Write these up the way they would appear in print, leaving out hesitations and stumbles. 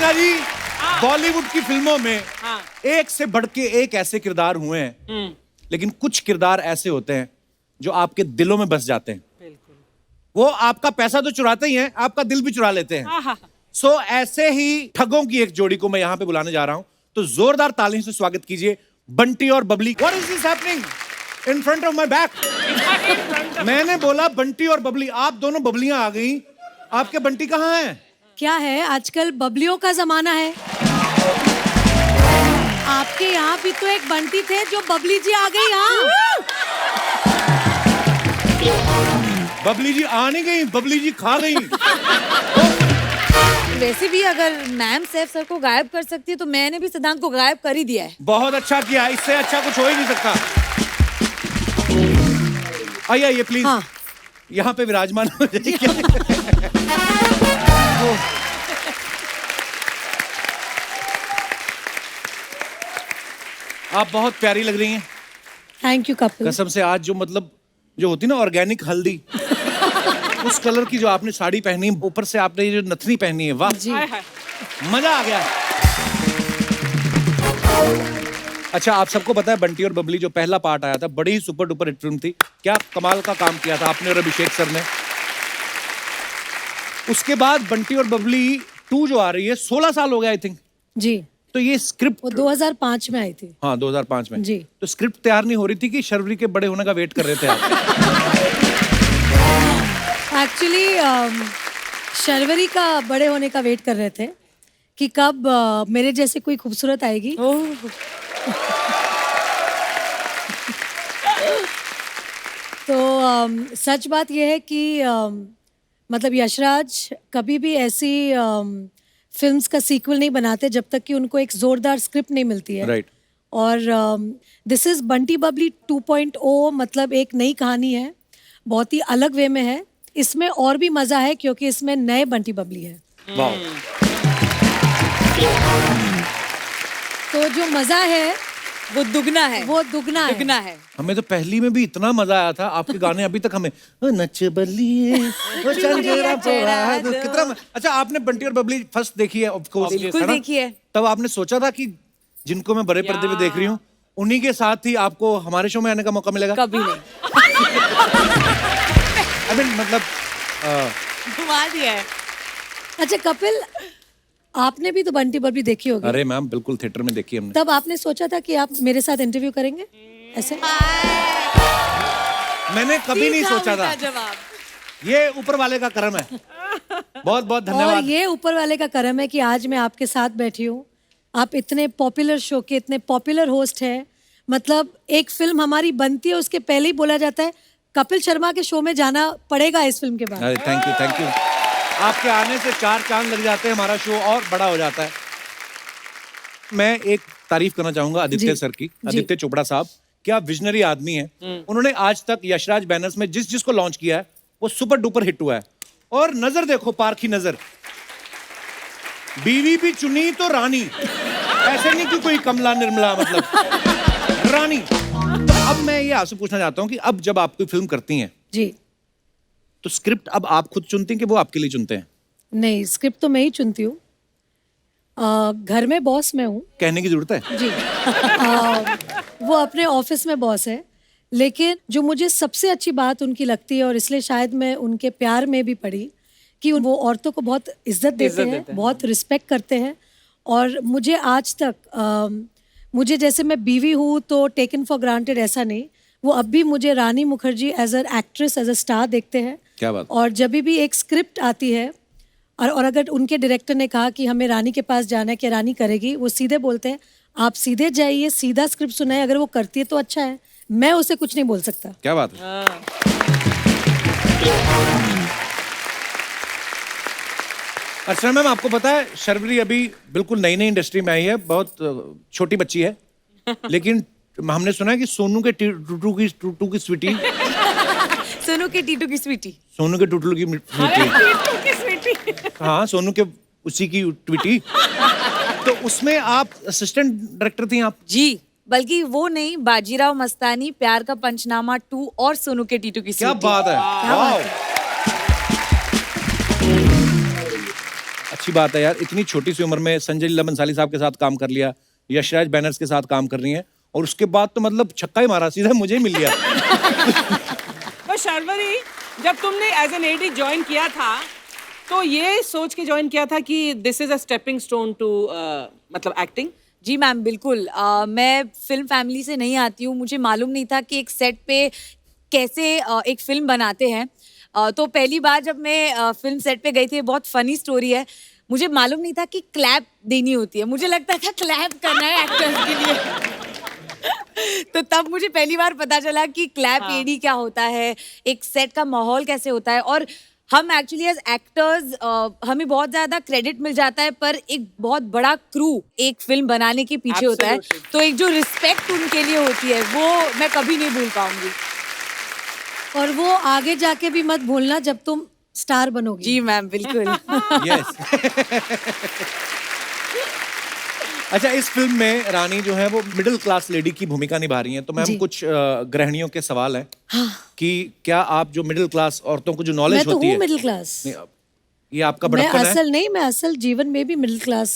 मीरा जी, बॉलीवुड की फिल्मों में एक से बढ़ के एक ऐसे किरदार हुए हैं, लेकिन कुछ किरदार ऐसे होते हैं जो आपके दिलों में बस जाते हैं। वो आपका पैसा तो चुराते ही हैं, आपका दिल भी चुरा लेते हैं। सो ऐसे ही ठगों की एक जोड़ी को मैं यहां पे बुलाने जा रहा हूं, तो जोरदार तालियों से स्वागत कीजिए बंटी और Babli. What is this happening in front of my back? मैंने बोला बंटी और बबली, आप दोनों बबलियां आ गई, आपके बंटी कहाँ हैं? क्या है, आजकल बबलियों का जमाना है। आपके यहाँ भी तो एक बंटी थे जो बबली जी आ गई यहाँ। बबली जी आ नहीं गई, बबली जी खा गई। वैसे भी अगर मैम सैफ सर को गायब कर सकती है तो मैंने भी सिद्धांत को गायब कर ही दिया है। बहुत अच्छा किया, इससे अच्छा कुछ हो ही नहीं सकता। आइए प्लीज। हाँ। यहाँ पे विराजमान हो जाइए। आप बहुत प्यारी लग रही हैं। Thank you Kapil. कसम से आज जो होती ना ऑर्गेनिक हल्दी, उस कलर की जो आपने साड़ी पहनी, ऊपर से आपने ये जो नथनी पहनी है, वाह जी। मजा आ गया। अच्छा, आप सबको पता है बंटी और बबली जो पहला पार्ट आया था, बड़ी ही सुपर डुपर हिट फिल्म थी। क्या कमाल का काम किया था आपने और अभिषेक सर ने। उसके बाद बंटी और बबली 2 जो आ रही है, 16 साल हो गए आई थिंक। जी। तो ये स्क्रिप्ट वो 2005 में आई थी। हाँ 2005 में जी। तो स्क्रिप्ट तैयार नहीं हो रही थी कि शर्वरी के बड़े होने का वेट कर रहे थे आप? एक्चुअली शर्वरी का बड़े होने का वेट कर रहे थे कि कब मेरे जैसे कोई खूबसूरत आएगी। तो सच बात यह है कि मतलब यशराज कभी भी ऐसी फिल्म्स का सीक्वल नहीं बनाते जब तक कि उनको एक जोरदार स्क्रिप्ट नहीं मिलती है। राइट। और दिस इज बंटी बबली 2.0, मतलब एक नई कहानी है, बहुत ही अलग वे में है। इसमें और भी मजा है क्योंकि इसमें नए बंटी बबली है। वाह। तो जो मजा है वो दुगना है। वो दुगना है। हमें तो पहली में भी इतना मजा आया था, आपके गाने अभी तक हमें ओ नच बलिए ओ चंदेरा पोड़ा, कितना अच्छा। आपने बंटी और बबली फर्स्ट देखी है ऑफ कोर्स? बिल्कुल देखी है। तब आपने सोचा था कि जिनको मैं बड़े पर्दे पे देख रही हूँ उन्हीं के साथ ही आपको हमारे शो में आने का मौका मिलेगा? कभी नहीं। I mean, मतलब घुमा दिया है। अच्छा कपिल, आपने भी तो बंटी बबली देखी होगी। अरे मैम बिल्कुल, थिएटर में देखी हमने। तब आपने सोचा था कि आप मेरे साथ इंटरव्यू करेंगे ऐसे? मैंने कभी नहीं सोचा था। जवाब ये ऊपर वाले का करम है। बहुत बहुत और धन्यवाद। ये ऊपर वाले का करम है कि आज मैं आपके साथ बैठी हूँ। आप इतने पॉपुलर शो के इतने पॉपुलर होस्ट हैं। मतलब एक फिल्म हमारी बनती है, उसके पहले ही बोला जाता है कपिल शर्मा के शो में जाना पड़ेगा इस फिल्म के बाद। अरे थैंक यू। आपके आने से 4 चांद लग जाते हैं, हमारा शो और बड़ा हो जाता है। मैं एक तारीफ करना चाहूंगा आदित्य सर की, आदित्य चोपड़ा साहब। क्या विजनरी आदमी है। उन्होंने आज तक यशराज बैनर्स में जिस जिसको लॉन्च किया है वो सुपर डुपर हिट हुआ है। और नजर देखो, पारखी नजर, बीवी भी चुनी तो रानी, ऐसे नहीं कि कोई कमला निर्मला, मतलब रानी। तो अब मैं ये आपसे पूछना चाहता हूँ कि अब जब आप कोई फिल्म करती हैं जी। तो स्क्रिप्ट अब आप खुद चुनती हैं कि वो आपके लिए चुनते हैं? नहीं, स्क्रिप्ट तो मैं ही चुनती हूँ। घर में बॉस मैं हूँ। कहने की जरूरत है? जी। वो अपने ऑफिस में बॉस है, लेकिन जो मुझे सबसे अच्छी बात उनकी लगती है, और इसलिए शायद मैं उनके प्यार में भी पड़ी, कि वो औरतों को बहुत इज्जत देते हैं, बहुत रिस्पेक्ट करते हैं। और मुझे आज तक मुझे जैसे मैं बीवी हूँ तो टेकन फॉर ग्रांटेड ऐसा नहीं, वो अब भी मुझे Rani Mukherjee as a actress, as a star देखते हैं। क्या बात। और जब भी एक स्क्रिप्ट आती है और अगर उनके डायरेक्टर ने कहा कि हमें रानी के पास जाना है कि रानी करेगी, वो सीधे बोलते हैं आप सीधे जाइए, सीधा स्क्रिप्ट सुनाए, अगर वो करती है तो अच्छा है, मैं उसे कुछ नहीं बोल सकता। क्या बात है। अच्छा मैम, आपको पता है शर्वरी अभी बिल्कुल नई इंडस्ट्री में आई है, बहुत छोटी बच्ची है, लेकिन हमने सुना है कि सोनू के टूटू की स्वीटी सोनू के टीटू की स्वीटी। सोनू के टूटू की स्वीटी। हाँ, सोनू के उसी की ट्वीटी। तो उसमें आप असिस्टेंट डायरेक्टर थी आप? जी, बल्कि वो नहीं, बाजीराव मस्तानी, प्यार का पंचनामा 2 और सोनू के टीटू की स्वीटी। क्या बात है। वाह। अच्छी बात है यार, इतनी छोटी सी उम्र में संजय लीला बंसाली साहब के साथ काम कर लिया, यशराज बैनर्स के साथ काम कर रही हैं, और उसके बाद तो मतलब छक्का ही मारा, सीधा मुझे ही मिल गया। पर शर्वरी, जब तुमने एज एन एडी ज्वाइन किया था तो ये सोच के ज्वाइन किया था कि this is a stepping stone to मतलब एक्टिंग? जी मैम, बिल्कुल। मैं फिल्म फैमिली से नहीं आती हूँ, मुझे मालूम नहीं था कि एक सेट पे कैसे एक फिल्म बनाते हैं। तो पहली बार जब मैं फिल्म सेट पे गई थी, बहुत फनी स्टोरी है, मुझे मालूम नहीं था कि क्लैप देनी होती है, मुझे लगता था क्लैप करना है एक्टर्स के लिए। तो तब मुझे पहली बार पता चला कि क्लैप एडी क्या होता है, एक सेट का माहौल कैसे होता है। और हम एक्चुअली एज एक्टर्स हमें बहुत ज्यादा क्रेडिट मिल जाता है, पर एक बहुत बड़ा क्रू एक फिल्म बनाने के पीछे होता है, तो एक जो रिस्पेक्ट उनके लिए होती है वो मैं कभी नहीं भूल पाऊंगी। और वो आगे जाके भी मत भूलना जब तुम स्टार बनोगी। जी मैम, बिल्कुल। यस। अच्छा, इस फिल्म में रानी जो है वो मिडिल क्लास लेडी की भूमिका निभा रही हैं, तो मैम जी। कुछ गृहिणियों के सवाल हैं कि क्या आप जो मिडिल क्लास औरतों को जो मैं नॉलेज तो होती हूँ है, मिडिल क्लास। नहीं, ये आपका मैं बड़प्पन है, असल नहीं, मैं असल जीवन में भी मिडिल क्लास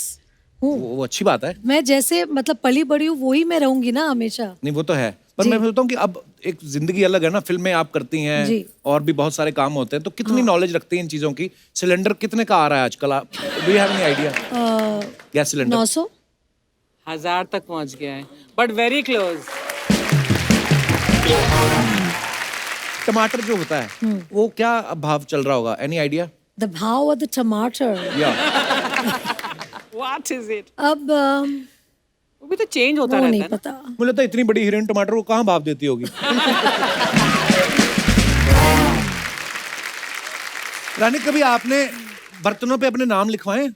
हूँ। वो अच्छी बात है। मैं जैसे मतलब पली बड़ी हूँ वही मैं रहूंगी ना हमेशा। नहीं, वो तो है, पर जी। मैं सोचता हूँ कि अब एक जिंदगी अलग है ना, फिल्में आप करती हैं जी। और भी बहुत सारे काम होते हैं, तो कितनी नॉलेज रखती हैं इन चीजों की? सिलेंडर कितने का आ रहा है आजकल, आप do you have any idea? Gas cylinder 900। 1000 तक पहुंच गया है, बट वेरी क्लोज। टमाटर जो होता है वो क्या भाव चल रहा होगा, एनी आइडिया? द भाव ऑफ द टमाटर। या व्हाट इज इट? अब वो भी तो चेंज होता वो रहता नहीं है ना। पता। मुझे लगता है इतनी बड़ी हीरोइन टमाटर को कहाँ भाव देती होगी। रानी, कभी आपने बर्तनों पे अपने नाम लिखवाए?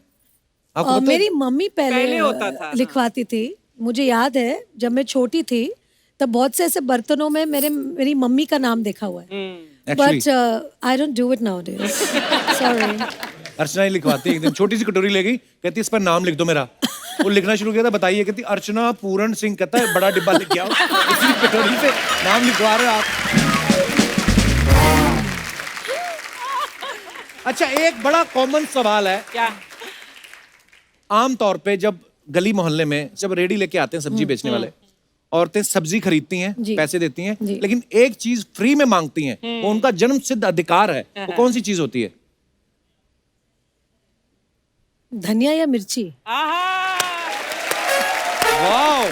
आपको पता है? मेरी मम्मी पहले पहले होता था, लिखवाती थी। मुझे याद है जब मैं छोटी थी तब बहुत से ऐसे बर्तनों में मेरी मम्मी का नाम देखा हुआ है, Actually, but I don't do it nowadays. Sorry. Archana ही लिखवाती है। एक दिन छोटी सी कटोरी ले गई, कहती इस पर नाम लिख दो मेरा। वो लिखना शुरू किया था, बताइए, कहती अर्चना पूरण सिंह, कहता है बड़ा डिब्बा लिख के आओ, इसी कटोरी पे नाम लिखवा रहे हो आप। अच्छा, एक बड़ा कॉमन सवाल है, क्या? आम तौर पे जब गली मोहल्ले में जब रेडी लेके आते हैं सब्जी बेचने वाले, औरतें सब्जी खरीदती हैं, जी। पैसे देती हैं, जी। लेकिन एक चीज फ्री में मांगती हैं, वो उनका जन्म सिद्ध अधिकार है, वो कौन सी चीज होती है? धनिया या मिर्ची? वाओ!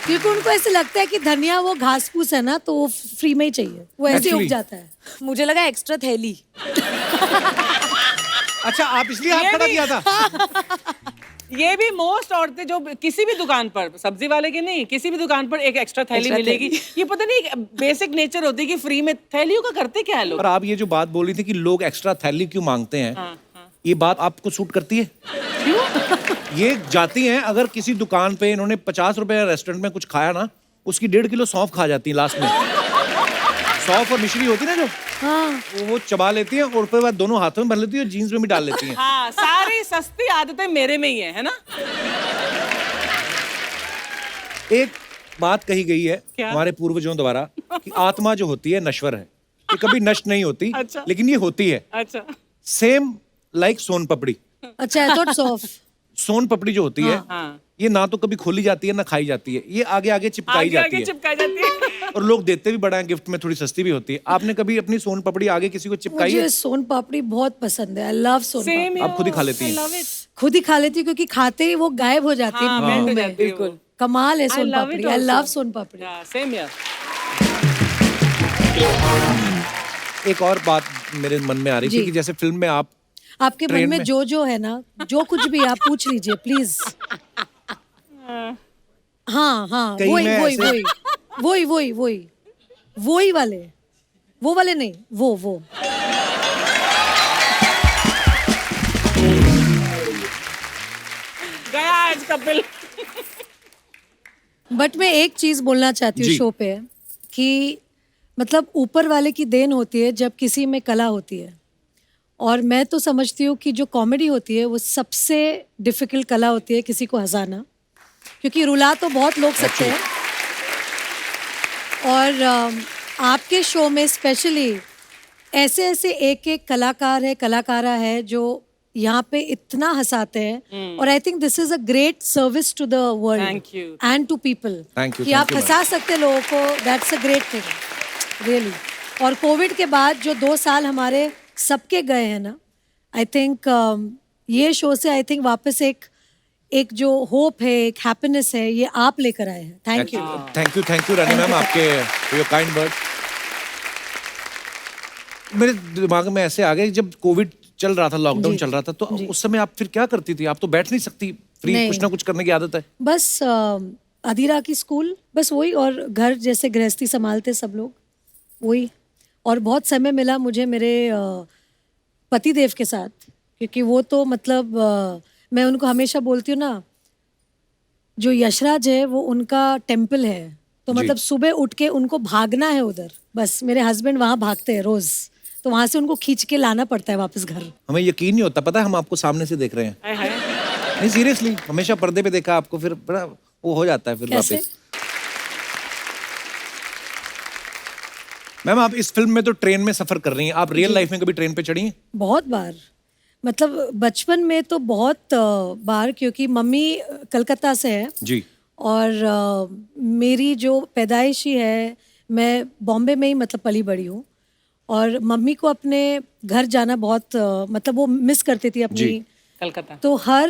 क्योंकि उनको ऐसे लगता है कि धनिया वो घास फूस है ना, तो वो फ्री में ही चाहिए, वो ऐसे ही उग Actually. जाता है। मुझे लगा एक्स्ट्रा थैली। अच्छा, आप इसलिए हाथ खड़ा किया था? ये भी मोस्ट औरतें जो किसी भी दुकान पर, सब्जी वाले की नहीं, किसी भी दुकान पर एक एक्स्ट्रा थैली Extra मिलेगी। ये पता नहीं बेसिक नेचर होती है कि फ्री में थैलियों का करते क्या है लोग। और आप ये जो बात बोल रही थी कि लोग एक्स्ट्रा थैली क्यों मांगते हैं, ये बात आपको सूट करती है? क्यों? ये जाती हैं, अगर किसी दुकान पे इन्होंने 50 रुपए रेस्टोरेंट में कुछ खाया ना, उसकी 1.5 किलो सौंफ खा जाती है लास्ट में। सौंफ और मिश्री होती है ना जो, हाँ, वो चबा लेती हैं और उसके बाद दोनों हाथों में भर लेती है और जीन्स में भी डाल लेती हैं। हाँ, सारी सस्ती आदतें मेरे में ही है ना। एक बात कही गई है क्या? हमारे पूर्वजों द्वारा कि आत्मा जो होती है नश्वर है, ये कभी नष्ट नहीं होती। अच्छा। लेकिन ये होती है। अच्छा। सेम लाइक सोन पपड़ी। अच्छा, आई थॉट सॉफ्ट। सोन पपड़ी जो होती है, हाँ। ये ना तो कभी खोली जाती है ना खाई जाती है, ये आगे आगे चिपकाई आगे जाती आगे है, चिपकाई जाती है। और लोग देते भी बड़ा है, गिफ्ट में थोड़ी सस्ती भी होती है। आपने कभी अपनी सोन पपड़ी आगे किसी को चिपकाई है? मुझे सोन पापड़ी बहुत पसंद है। आई लव सोन Same पापड़ी। आप खुद ही खा लेती हैं? खुद ही खा लेती हूँ क्योंकि खाते ही वो गायब हो जाती है हाँ, मुंह मेल्ट हो में। जाती है वो। बिल्कुल कमाल है son love papdi. it I also. Love son papdi. Same यार। एक और बात मेरे मन में आ रही थी जी। कि जैसे फिल्म में आप आपके मन ट्रेन में में- जो है ना, जो कुछ भी आप पूछ लीजिए प्लीज। हाँ हाँ, कहीं वही मैं वही ऐसे- वही वही वही वही वही वाले, वो वाले नहीं, वो गया आज कपिल। बट मैं एक चीज बोलना चाहती हूँ जी। शो पे कि मतलब ऊपर वाले की देन होती है जब किसी में कला होती है। और मैं तो समझती हूँ कि जो कॉमेडी होती है वो सबसे डिफिकल्ट कला होती है किसी को हंसाना, क्योंकि रुला तो बहुत लोग सकते हैं। और आपके शो में स्पेशली ऐसे ऐसे एक एक कलाकार है, कलाकारा है जो यहाँ पे इतना हंसाते हैं और I think this is a great service to the world Thank you. And to people Thank you, कि thank आप you, हंसा सकते हैं लोगों को, that's a great thing really. और कोविड के बाद जो 2 साल हमारे सबके गए हैं ना, आई थिंक ये शो से आई थिंक वापस एक जो होप है, एक हैप्पीनेस है, ये आप लेकर आए हैं। थैंक यू रानी मैम, आपके योर काइंड वर्ड मेरे दिमाग में ऐसे आ गए। जब कोविड चल रहा था, लॉकडाउन जी, चल रहा था, तो जी। उस समय आप फिर क्या करती थी? आप तो बैठ नहीं सकती, फ्री नहीं। कुछ ना कुछ करने की आदत है। बस अधीरा की स्कूल, बस वही, और घर जैसे गृहस्थी संभालते सब लोग, वही। और बहुत समय मिला मुझे मेरे पति देव के साथ, क्योंकि वो तो मतलब मैं उनको हमेशा बोलती हूँ ना, जो यशराज है वो उनका टेम्पल है, तो जी। मतलब सुबह उठ के उनको भागना है उधर, बस मेरे हस्बैंड वहाँ भागते हैं रोज, तो वहाँ से उनको खींच के लाना पड़ता है वापस घर। हमें यकीन नहीं होता, पता है हम आपको सामने से देख रहे हैं। हाय हाय। नहीं सीरियसली, हमेशा पर्दे पे देखा आपको, फिर बड़ा वो हो जाता है फिर कैसे? वापस। मैम आप इस फिल्म में तो ट्रेन में सफर कर रही हैं, आप रियल लाइफ में कभी ट्रेन पे चढ़ी हैं? बहुत बार, मतलब बचपन में तो बहुत बार, क्योंकि मम्मी कलकत्ता से है जी। और मेरी जो पैदाइश ही है, मैं बॉम्बे में ही मतलब पली बड़ी हूँ, और मम्मी को अपने घर जाना बहुत मतलब वो मिस करती थी अपनी। जी। कलकत्ता। तो हर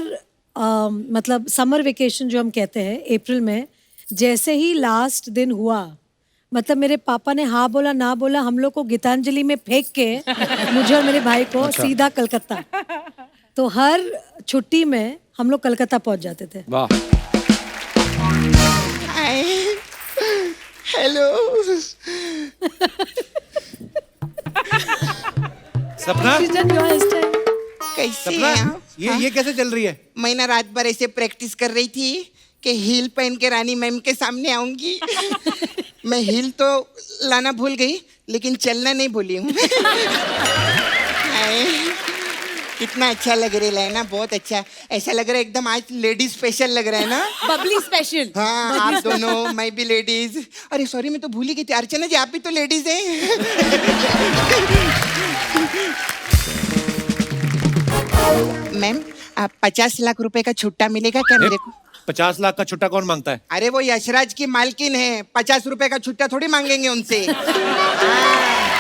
मतलब समर वेकेशन जो हम कहते हैं अप्रैल में, जैसे ही लास्ट दिन हुआ, मतलब मेरे पापा ने हाँ बोला ना बोला, हम लोग को गीतांजलि में फेंक के मुझे और मेरे भाई को सीधा कलकत्ता। तो हर छुट्टी में हम लोग कलकत्ता पहुंच जाते थे। वाह। हाय हेलो सपना, कैसे सपना हैं आप? ये कैसे चल रही है? मैं ना रात भर ऐसे प्रैक्टिस कर रही थी कि हील पहन के रानी मैम के सामने आऊंगी। मैं हील तो लाना भूल गई, लेकिन चलना नहीं भूली हूँ। हाय, कितना अच्छा लग रहा है ना, बहुत अच्छा। ऐसा लग रहा है एकदम आज लेडीज स्पेशल लग रहा है ना। बबली स्पेशल। हाँ, आप दोनों, मैं भी लेडीज। अरे सॉरी, मैं तो भूल ही गई थी। अर्चना जी, आप भी तो लेडीज हैं। मैम, आप 50 लाख रुपए का छुट्टा मिलेगा क्या मेरे को? 50 लाख का छुट्टा कौन मांगता है? अरे वो यशराज की मालकिन है, 50 रुपए का छुट्टा थोड़ी मांगेंगे उनसे। हाँ।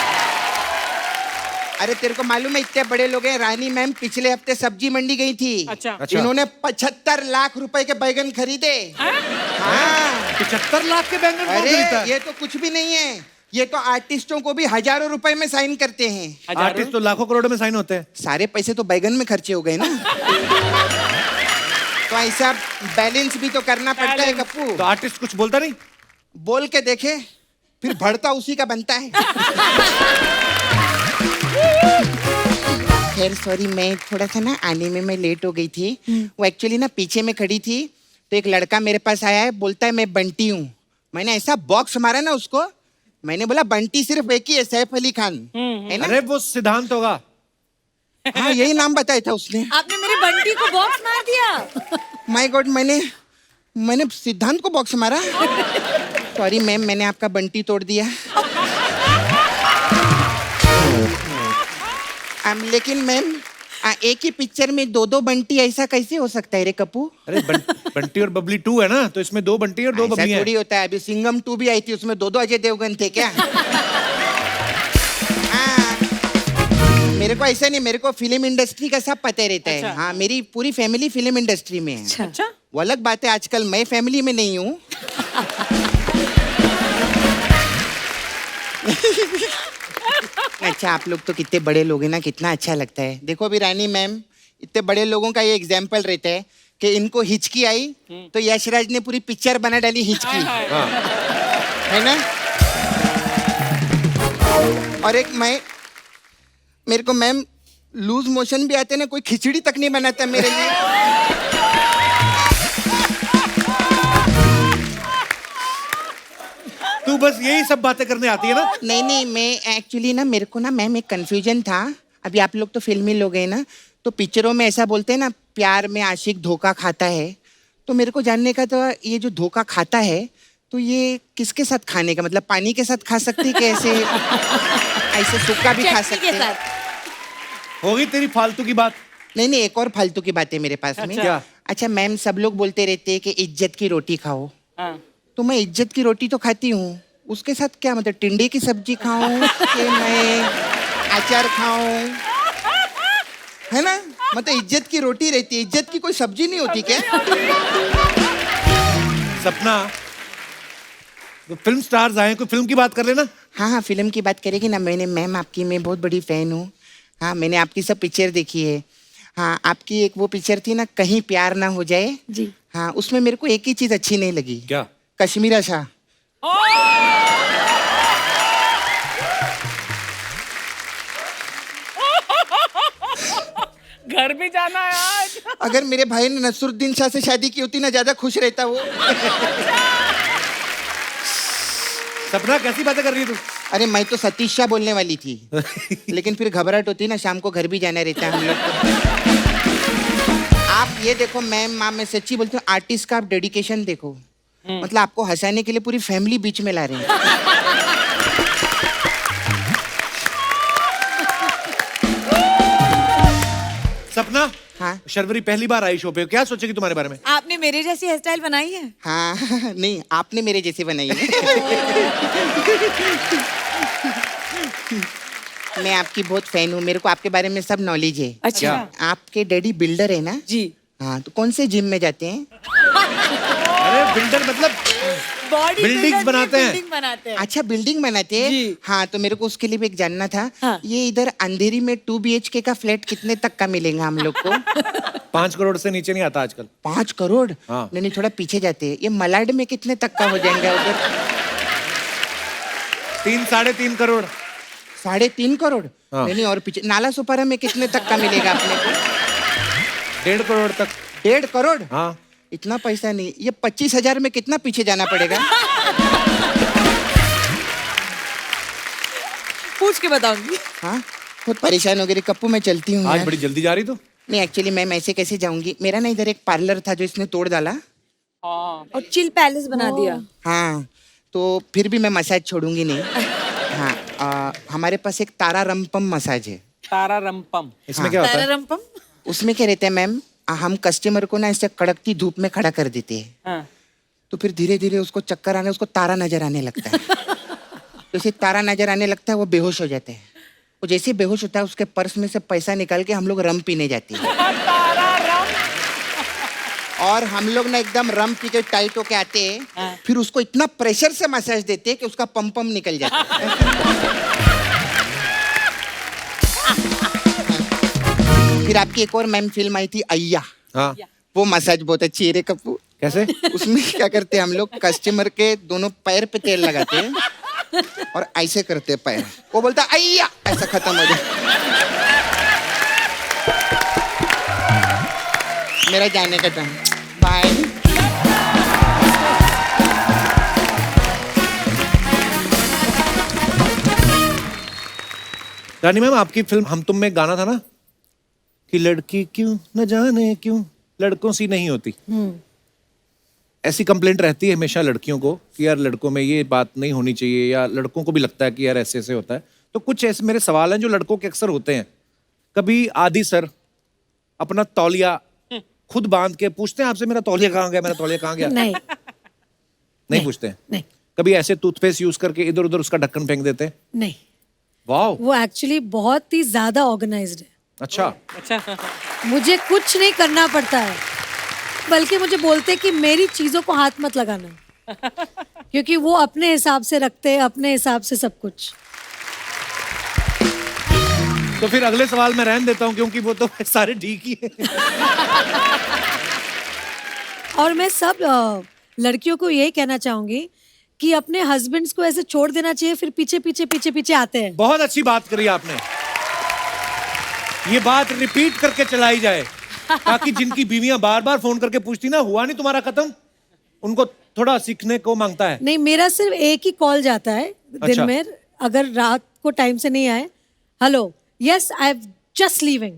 अरे तेरे को मालूम है इतने बड़े लोग हैं, रानी मैम पिछले हफ्ते सब्जी मंडी गई थी। अच्छा। इन्होंने 75 लाख रुपए के बैगन खरीदे। हाँ। 75 लाख के बैंगन कौन खरीदता अरे है? ये तो कुछ भी नहीं है, ये तो आर्टिस्टों को भी हजारों रुपए में साइन करते हैं। आर्टिस्ट तो लाखों करोड़ों में साइन होते हैं। सारे पैसे तो बैगन में खर्चे हो गए ना। तो ऐसा बैलेंस भी तो करना पड़ता है कप्पू। तो आर्टिस्ट कुछ बोलता नहीं? बोल के देखे, फिर भरता उसी का बनता है। खैर सॉरी, मैं थोड़ा सा ना आने में मैं लेट हो गई थी। वो एक्चुअली ना पीछे में खड़ी थी, तो एक लड़का मेरे पास आया है, बोलता है मैं बंटी हूँ। मैंने ऐसा बॉक्स मारा ना उसको, मैंने बोला बंटी सिर्फ एक ही है, सैफ अली खान है ना। अरे वो सिद्धांत होगा। हाँ, यही नाम बताया था उसने। आपने मेरे बंटी को बॉक्स मार दिया। माय गॉड, मैंने सिद्धांत को बॉक्स मारा। सॉरी मैम, मैंने आपका बंटी तोड़ दिया। लेकिन मैम, एक ही पिक्चर में 2-2 बंटी, ऐसा कैसे हो सकता है रे कप्पू? अरे बंटी और बबली 2 है ना, तो इसमें 2 बंटी और 2 ऐसा बबली थोड़ी हैं। होता है। अभी सिंघम 2 भी आई थी, उसमें 2-2 अजय देवगन थे क्या? हाँ, मेरे को ऐसा नहीं, मेरे को फिल्म इंडस्ट्री का सब पता रहता है। हाँ, मेरी पूरी फैमिली फिल्म इंडस्ट्री में है। अच्छा। वो अलग बात है, आजकल मैं फैमिली में नहीं हूँ। अच्छा, आप लोग तो कितने बड़े लोग हैं ना, कितना अच्छा लगता है। देखो अभी रानी मैम, इतने बड़े लोगों का ये एग्जाम्पल रहता है कि इनको हिचकी आई तो यशराज ने पूरी पिक्चर बना डाली हिचकी, है ना। और एक मेरे को मैम लूज मोशन भी आते ना, कोई खिचड़ी तक नहीं बनाता मेरे लिए। तू बस यही सब बातें करने आती है ना। नहीं, मैं एक्चुअली ना, मेरे को ना मैम एक कंफ्यूजन था। अभी आप लोग तो फिल्मी लोग हैं ना, तो पिक्चरों में ऐसा बोलते हैं ना, प्यार में आशिक धोखा खाता है। तो मेरे को जानने का था, ये जो धोखा खाता है, तो ये किसके साथ खाने का, मतलब पानी के साथ खा सकती है कि ऐसे सूखा भी खा चटनी सकते के हैं? साथ। होगी तेरी फालतू की बात। नहीं नहीं, एक और फालतू की बात है मेरे पास में। क्या? अच्छा मैम, सब लोग बोलते रहते हैं कि इज्जत की रोटी खाओ, हाँ। तो मैं इज्जत की रोटी तो खाती हूँ, उसके साथ क्या मतलब टिंडे की सब्जी खाऊं कि मैं अचार खाऊं, है ना? मतलब इज्जत की रोटी रहती है, इज्जत की कोई सब्जी नहीं होती क्या? सपना, तो फिल्म स्टार्स आए, कोई फिल्म की बात कर लेना। हाँ हाँ, फिल्म की बात करेगी ना। मैंने मैम आपकी मैं बहुत बड़ी फैन हूँ। हाँ, मैंने आपकी सब पिक्चर देखी है। हाँ, आपकी एक वो पिक्चर थी ना, कहीं प्यार ना हो जाए। जी। हाँ, उसमें मेरे को एक ही चीज अच्छी नहीं लगी। क्या? कश्मीरा शाह। घर भी जाना है आज। अगर मेरे भाई ने नसरुद्दीन शाह से शादी की होती ना, ज्यादा खुश रहता वो। सपना, कैसी बातें कर रही है तू? अरे मैं तो सतीश शाह बोलने वाली थी, लेकिन फिर घबराहट होती ना, शाम को घर भी जाना रहता है हम लोग को। आप ये देखो मैम, मैं सच्ची बोलती हूँ, आर्टिस्ट का आप डेडिकेशन देखो। मतलब आपको हंसाने के लिए पूरी फैमिली बीच में ला रहे हैं। सपना, हाँ शर्वरी पहली बार आई शो पे, क्या सोचेगी तुम्हारे बारे में? आपने मेरे जैसी हेयर स्टाइल बनाई है? हाँ नहीं, आपने मेरे जैसे बनाई है। मैं आपकी बहुत फैन हूँ, मेरे को आपके बारे में सब नॉलेज है। अच्छा। आपके डैडी बिल्डर है ना? जी। हाँ, तो कौन से जिम में जाते हैं? अरे बिल्डर मतलब बॉडी Buildings बनाते हैं। बिल्डिंग बनाते हैं। अच्छा, बिल्डिंग बनाते हैं। जी। हाँ, तो मेरे को उसके लिए भी एक जानना था। हाँ। ये इधर अंधेरी में 2 BHK का फ्लैट कितने तक का मिलेगा हम लोग को? 5 करोड़ से नीचे नहीं आता आजकल। 5 करोड़? हाँ। नहीं नहीं, थोड़ा पीछे जाते हैं। ये मलाड में कितने तक का हो जाएगा उधर? 3-3.5 करोड़। 3.5 करोड़? हाँ। नहीं नहीं, और पीछे नाला सुपारा में कितने तक का मिलेगा अपने को? 1.5 करोड़ तक। 1.5 करोड़? हाँ। इतना पैसा नहीं। ये 25,000 में कितना पीछे जाना पड़ेगा? पूछ के बताऊंगी। हाँ, बहुत परेशान हो गई कप्पू, मैं चलती हूँ आज यार। बड़ी जल्दी जा रही तू। नहीं एक्चुअली मैम, ऐसे कैसे जाऊंगी? मेरा ना इधर एक पार्लर था जो इसने तोड़ डाला। और चिल पैलेस बना दिया। हाँ, तो फिर भी मैं मसाज छोड़ूंगी नहीं। हाँ, हमारे पास एक तारा रंपम मसाज है। तारा रंपम। इसमें क्या होता है? तारारंपम? उसमें क्या रहता है मैम, हम कस्टमर को ना ऐसे कड़कती धूप में खड़ा कर देते हैं, हाँ। तो फिर धीरे धीरे उसको चक्कर आने, उसको तारा नजर आने लगता है। जैसे तारा नजर आने लगता है वो बेहोश हो जाते हैं। वो जैसे ही बेहोश होता है, उसके पर्स में से पैसा निकाल के हम लोग रम पीने जाते हैं। और हम लोग ना एकदम रम पी के टाइट होके आते हैं, फिर उसको इतना प्रेशर से मसाज देते हैं कि उसका पम निकल जाता है। फिर आपकी एक और मैम फिल्म आई थी अय्या। हाँ। वो मसाज बहुत अच्छी है रे कप्पू। कैसे? उसमें क्या करते हैं हम लोग, कस्टमर के दोनों पैर पे तेल लगाते हैं और ऐसे करते हैं पैर, वो बोलता है अय्या, ऐसा खत्म हो जाए। मेरा जाने का टाइम, बाय। रानी मैम, आपकी फिल्म हम तुम में गाना था ना कि लड़की क्यों न जाने क्यों लड़कों सी नहीं होती। ऐसी कंप्लेंट रहती है हमेशा लड़कियों को कि यार लड़कों में ये बात नहीं होनी चाहिए, या लड़कों को भी लगता है कि यार ऐसे ऐसे होता है। तो कुछ ऐसे मेरे सवाल हैं जो लड़कों के अक्सर होते हैं। कभी आदि सर अपना तौलिया खुद बांध के पूछते हैं आपसे, मेरा तौलिया कहाँ गया, मेरा तौलिया कहाँ गया? नहीं नहीं पूछते हैं। नहीं कभी ऐसे टूथपेस्ट यूज करके इधर उधर उसका ढक्कन फेंक देते हैं? नहीं, वाह, वो एक्चुअली बहुत ही ज्यादा ऑर्गेनाइज्ड है। अच्छा। अच्छा। मुझे कुछ नहीं करना पड़ता है, बल्कि मुझे बोलते हैं कि मेरी चीजों को हाथ मत लगाना, क्योंकि वो अपने हिसाब से रखते हैं, अपने हिसाब से सब कुछ। तो फिर अगले सवाल मैं रहने देता हूँ, क्योंकि वो तो सारे ठीक ही है। और मैं सब लड़कियों को यही कहना चाहूंगी कि अपने हस्बैंड्स को ऐसे छोड़ देना चाहिए, फिर पीछे पीछे पीछे पीछे आते हैं। बहुत अच्छी बात करी आपने, ये बात रिपीट करके चलाई जाए, ताकि जिनकी बीवियां बार बार फोन करके पूछती ना हुआ नहीं तुम्हारा खत्म, उनको थोड़ा सीखने को मांगता है। नहीं, मेरा सिर्फ एक ही कॉल जाता है अच्छा। दिन में, अगर रात को टाइम से नहीं आए, hello yes I am just leaving,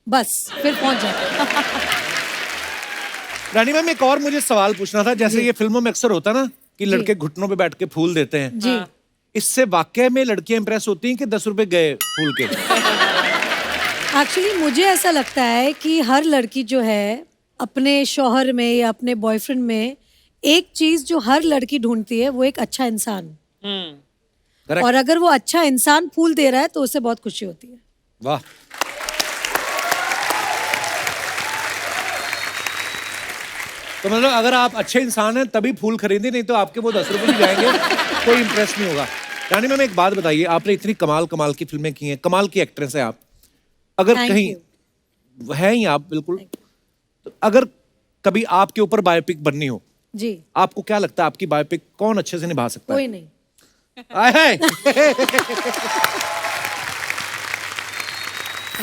बस फिर पहुंच जाता। रानी मैम, एक और मुझे सवाल पूछना था। जैसे ये फिल्मों में अक्सर होता ना कि लड़के घुटनों पे बैठ के फूल देते हैं, जी। इससे वाकई में लड़कियां इंप्रेस होती हैं कि 10 रुपए गए फूल के? एक्चुअली मुझे ऐसा लगता है कि हर लड़की जो है अपने शौहर में या अपने बॉयफ्रेंड में एक चीज जो हर लड़की ढूंढती है वो एक अच्छा इंसान। Correct. और अगर वो अच्छा इंसान फूल दे रहा है तो उससे बहुत खुशी होती है। वाह। तो मतलब अगर आप अच्छे इंसान हैं तभी फूल खरीदे, नहीं तो आपके वो 10 रुपए भी जाएंगे, कोई इंप्रेस नहीं होगा। रानी मैम एक बात बताइए, आपने इतनी कमाल कमाल की फिल्में की हैं, कमाल की एक्ट्रेस हैं आप, अगर Thank कहीं हैं ही आप बिल्कुल, तो अगर कभी आपके ऊपर बायोपिक बननी हो, जी। आपको क्या लगता है आपकी बायोपिक कौन अच्छे से निभा सकता कोई है? नहीं। आए हाय।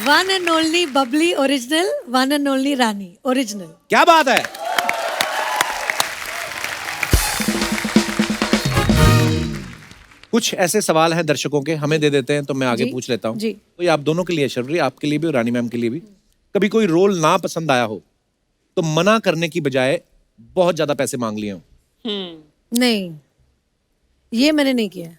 One and only Babli original, one and only Rani original. क्या बात है। कुछ ऐसे सवाल हैं दर्शकों के, हमें दे देते हैं तो मैं आगे जी, पूछ लेता हूँ। जी। तो ये आप दोनों के लिए शर्वरी, आपके लिए भी और रानी मैम के लिए भी। कभी कोई रोल ना पसंद आया हो तो मना करने की बजाय बहुत ज्यादा पैसे मांग लिए हो? नहीं, ये मैंने नहीं किया।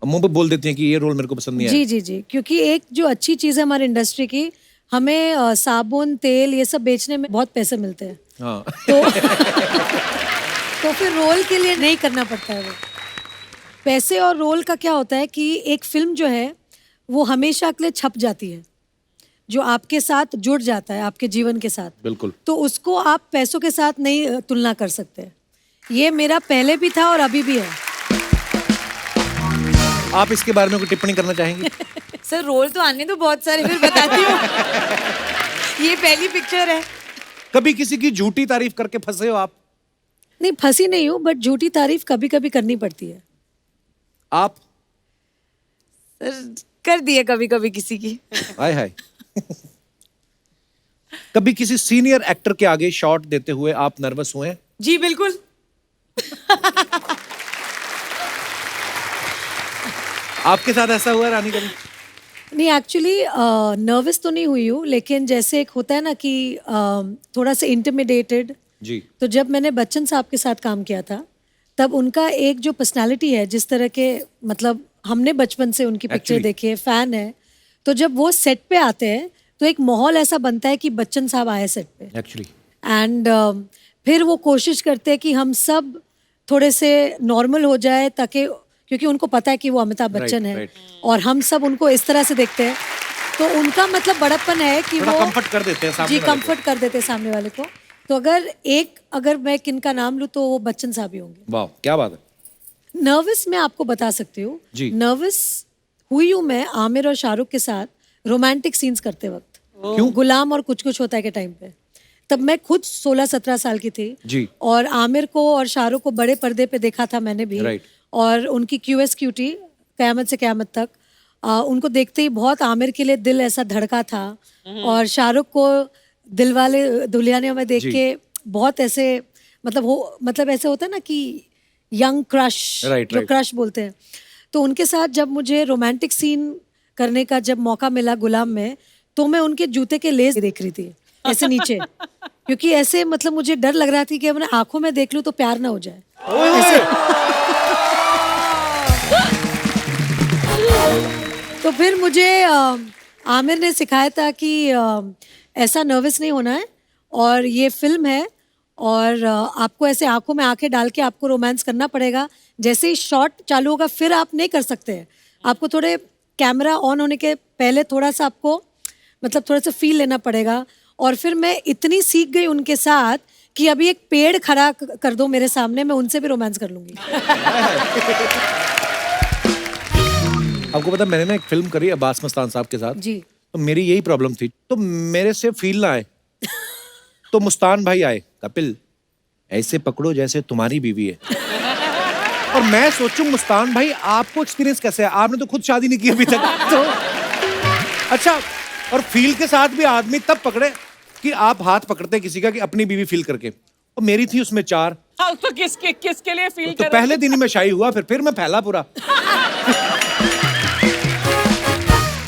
अब मुंह पे बोल देती हैं कि ये रोल मेरे को पसंद नहीं आया। जी जी जी, क्योंकि एक जो अच्छी चीज है हमारी इंडस्ट्री की, हमें साबुन तेल ये सब बेचने में बहुत पैसे मिलते हैं। हाँ। तो फिर रोल के लिए नहीं करना पड़ता है वो। पैसे और रोल का क्या होता है कि एक फिल्म जो है वो हमेशा के लिए छप जाती है, जो आपके साथ जुड़ जाता है आपके जीवन के साथ। बिल्कुल। तो उसको आप पैसों के साथ नहीं तुलना कर सकते। ये मेरा पहले भी था और अभी भी है। आप इसके बारे में कोई टिप्पणी करना चाहेंगी? सर रोल तो आने दो बहुत सारे, फिर बताती हूँ। ये पहली पिक्चर है। कभी किसी की झूठी तारीफ करके फंसे हो आप? नहीं, फंसी नहीं हूँ, बट झूठी तारीफ कभी कभी करनी पड़ती है। आप? सर कर दिए कभी कभी किसी की। हाय हाय। कभी किसी सीनियर एक्टर के आगे शॉट देते हुए आप नर्वस हुए हैं? जी बिल्कुल। आपके साथ ऐसा हुआ रानी कभी? नहीं, एक्चुअली नर्वस तो नहीं हुई हूँ, लेकिन जैसे एक होता है ना कि थोड़ा सा इंटिमिडेटेड। जी। तो जब मैंने बच्चन साहब के साथ काम किया था, तब उनका एक जो पर्सनालिटी है, जिस तरह के, मतलब हमने बचपन से उनकी पिक्चर Actually. देखी है, फैन है, तो जब वो सेट पे आते हैं तो एक माहौल ऐसा बनता है कि बच्चन साहब आए सेट पे। एक्चुअली एंड फिर वो कोशिश करते हैं कि हम सब थोड़े से नॉर्मल हो जाए, ताकि, क्योंकि उनको पता है कि वो अमिताभ बच्चन है, right. और हम सब उनको इस तरह से देखते हैं, तो उनका मतलब बड़प्पन है कि थोड़ा वो कंफर्ट कर देते हैं सामने जी वाले को। कंफर्ट कर देते हैं सामने वाले को। तो अगर मैं किनका नाम लूँ तो वो बच्चन साहब ही होंगे। वाह क्या बात है। नर्वस मैं आपको बता सकती हूँ, जी। नर्वस हुई हूँ मैं आमिर और शाहरुख के साथ रोमांटिक सीन्स करते वक्त। क्यों? गुलाम और कुछ कुछ होता है के टाइम पे, तब मैं खुद 16-17 साल की थी जी। और आमिर को और शाहरुख को बड़े पर्दे पे देखा था मैंने भी। Right. और उनकी QS क्यूटी क़यामत से क़यामत तक, उनको देखते ही बहुत आमिर के लिए दिल ऐसा धड़का था, और शाहरुख को दिलवाले दुल्हनिया में देख जी। के बहुत ऐसे, मतलब ऐसे होता है ना कि यंग क्रश, Right, जो right. क्रश बोलते हैं। तो उनके साथ जब मुझे रोमांटिक सीन करने का जब मौका मिला गुलाम में, तो मैं उनके जूते के लेस देख रही थी ऐसे नीचे, क्योंकि ऐसे मतलब मुझे डर लग रहा था कि अपने आंखों में देख लूं तो प्यार ना हो जाए ऐसे। तो फिर मुझे आमिर ने सिखाया था कि ऐसा नर्वस नहीं होना है, और ये फिल्म है, और आपको ऐसे आंखों में आंखें डाल के आपको रोमांस करना पड़ेगा। जैसे ही शॉट चालू होगा फिर आप नहीं कर सकते हैं, आपको थोड़े कैमरा ऑन होने के पहले थोड़ा सा आपको मतलब थोड़ा सा फील लेना पड़ेगा। और फिर मैं इतनी सीख गई उनके साथ कि अभी एक पेड़ खड़ा कर दो मेरे सामने, मैं उनसे भी रोमांस कर लूंगी। आपको पता मैंने ना एक फिल्म करी अब्बास मस्तान साहब के साथ जी। तो मेरी यही प्रॉब्लम थी, तो मेरे से फील ना आए तो मुस्तान भाई आए, कपिल ऐसे पकड़ो जैसे तुम्हारी बीवी है। और मैं सोचूं मुस्तान भाई आपको एक्सपीरियंस कैसे है, आपने तो खुद शादी नहीं की अभी तक। तो अच्छा, और फील के साथ भी आदमी तब पकड़े कि आप हाथ पकड़ते किसी का कि अपनी बीवी फील करके, और मेरी थी उसमें 4। हाँ, तो किसके लिए फील तो कर पहले दिन ही मैं शाही हुआ, फिर मैं फैला पूरा।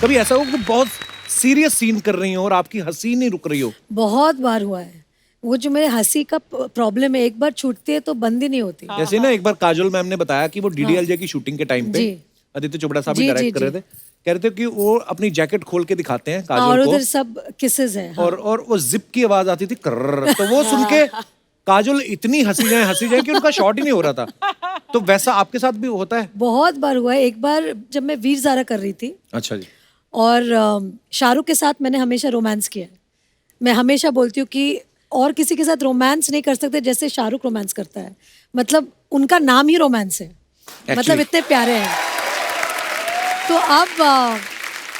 कभी ऐसा हो कि बहुत सीरियस सीन कर रही हो और आपकी हंसी नहीं रुक रही हो? बहुत बार हुआ है। वो जो मेरे हंसी का प्रॉब्लम है, एक बार छूटती है तो बंद ही नहीं होती। जैसे ना एक बार काजोल मैम ने बताया कि वो DDLJ की शूटिंग के टाइम पे जी। आदित्य चोपड़ा साहब जी, भी डायरेक्ट जी, कर रहे थे कह रहे थे कि वो अपनी जैकेट खोल के दिखाते हैं और काजोल उधर को सब किसेस है। और वो जिप की आवाज आती थी कर्र, तो वो सुन के काजोल इतनी हंसी जाए कि उनका शॉट ही नहीं हो रहा था। तो वैसा आपके साथ भी होता है? बहुत बार हुआ है। एक बार जब मैं वीर ज़ारा कर रही थी अच्छा जी। और शाहरुख के साथ मैंने हमेशा रोमांस किया है। मैं हमेशा बोलती हूँ कि और किसी के साथ रोमांस नहीं कर सकते जैसे शाहरुख रोमांस करता है। मतलब उनका नाम ही रोमांस है, मतलब इतने प्यारे हैं। तो अब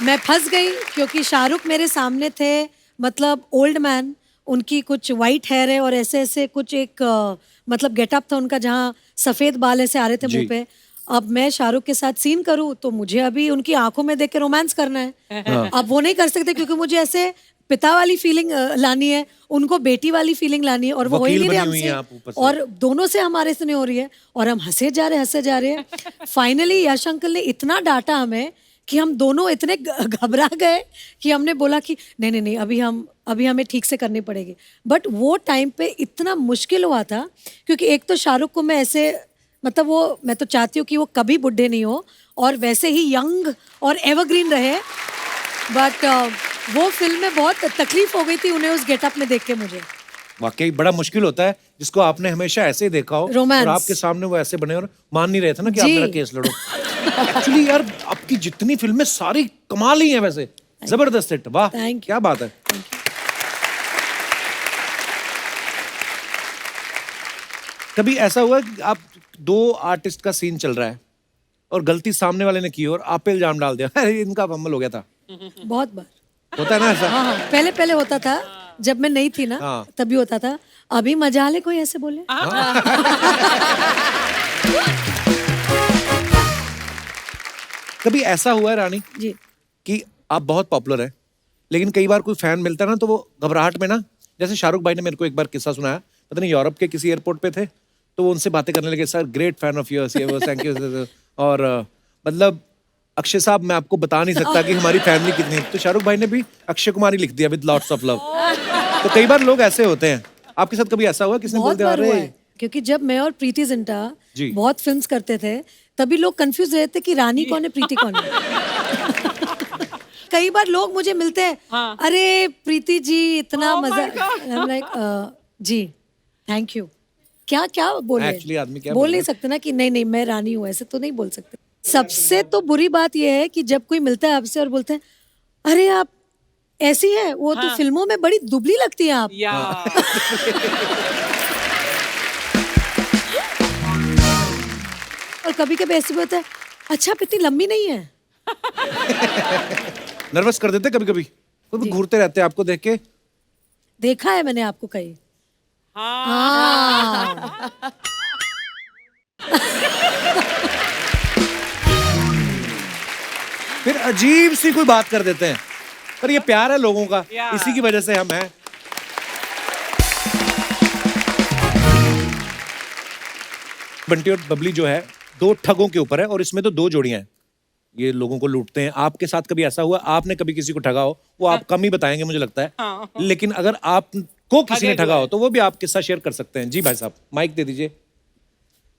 मैं फंस गई क्योंकि शाहरुख मेरे सामने थे, मतलब ओल्ड मैन, उनकी कुछ वाइट हेयर है और ऐसे ऐसे कुछ एक मतलब गेटअप था उनका जहाँ सफ़ेद बाल ऐसे आ रहे थे मुंह पे। अब मैं शाहरुख के साथ सीन करूँ तो मुझे अभी उनकी आंखों में देख के रोमांस करना है। अब वो नहीं कर सकते क्योंकि मुझे ऐसे पिता वाली फीलिंग लानी है, उनको बेटी वाली फीलिंग लानी है, और वो हो ही नहीं रही हमसे, और दोनों से हमारे से नहीं हो रही है, और हम हंसे जा रहे हैं। फाइनली यश अंकल ने इतना डांटा हमें कि हम दोनों इतने घबरा गए कि हमने बोला कि नहीं, अभी हमें ठीक से करनी पड़ेगी। बट वो टाइम पे इतना मुश्किल हुआ था क्योंकि एक तो शाहरुख को मैं ऐसे, मतलब वो, मैं तो चाहती हूँ कि वो कभी बुढ़े नहीं हो और वैसे ही यंग और एवरग्रीन रहे। बट वो फिल्म में बहुत तकलीफ हो गई थी उन्हें उस गेटअप में देख के मुझे। वाकई बड़ा मुश्किल होता है जिसको आपने हमेशा ऐसे ही देखा हो रोमांस। और आपके सामने वो ऐसे बने और मान नहीं रहे थे ना कि आप जी। मेरा केस लड़ो। एक्चुअली यार आपकी जितनी फिल्में सारी कमाल ही हैं वैसे, जबरदस्त हिट। वाह, Thank you. क्या बात है। कभी ऐसा हुआ कि आप दो आर्टिस्ट का सीन चल रहा है और गलती सामने वाले ने की और आप पे इल्जाम डाल दिया, अरे इनका फंबल हो गया था? बहुत बार होता है ना ऐसा? हाँ, पहले होता था जब मैं नहीं थी ना, हाँ। तभी होता था। अभी मजा ले कोई ऐसे बोले। कभी ऐसा हुआ है रानी जी। कि आप बहुत पॉपुलर हैं लेकिन कई बार कोई फैन मिलता है ना तो वो घबराहट में ना, जैसे शाहरुख भाई ने मेरे को एक बार किस्सा सुनाया, पता नहीं यूरोप के किसी एयरपोर्ट पे थे तो वो उनसे बातें करने लगे, sir great fan of yours, ये वो थैंक यू। और मतलब अक्षय साहब मैं आपको बता नहीं सकता कि हमारी फैमिली कितनी है। तो शाहरुख भाई ने भी अक्षय कुमार ही लिख दिया विद लॉट्स ऑफ लव। तो कई बार लोग ऐसे होते हैं, आपके साथ कभी ऐसा हुआ किसने बोल बहुत दिया बार हुआ अरे? है क्योंकि जब मैं और प्रीति जिंटा जी। बहुत फिल्म्स करते थे तभी लोग कंफ्यूज रहते कि रानी कौन है प्रीति कौन है। कई बार लोग मुझे मिलते हैं, अरे प्रीति जी इतना मजा, लाइक जी थैंक यू। क्या क्या बोले, Actually, आदमी क्या बोल बोले? नहीं सकते ना कि नहीं मैं रानी हूँ, ऐसे तो नहीं बोल सकते। सबसे तो बुरी बात यह है कि जब कोई मिलता है आपसे और बोलते हैं अरे आप ऐसी है, वो तो फिल्मों में बड़ी दुबली लगती है आप। या और कभी कभी ऐसे भी होता है, अच्छा आप इतनी लंबी नहीं है। नर्वस कर देते कभी कभी? कोई घूरते रहते हैं आपको देख के? देखा है मैंने आपको कहीं। हाँ। फिर अजीब सी कोई बात कर देते हैं, पर ये प्यार है लोगों का, इसी की वजह से हम हैं। बंटी और बबली जो है दो ठगों के ऊपर है और इसमें तो दो जोड़ियां हैं, ये लोगों को लूटते हैं। आपके साथ कभी ऐसा हुआ आपने कभी किसी को ठगा हो? वो आप कम ही बताएंगे मुझे लगता है, लेकिन अगर आपको किसी ने ठगा हो तो वो भी आप किस्सा शेयर कर सकते हैं। जी भाई साहब माइक दे दीजिए।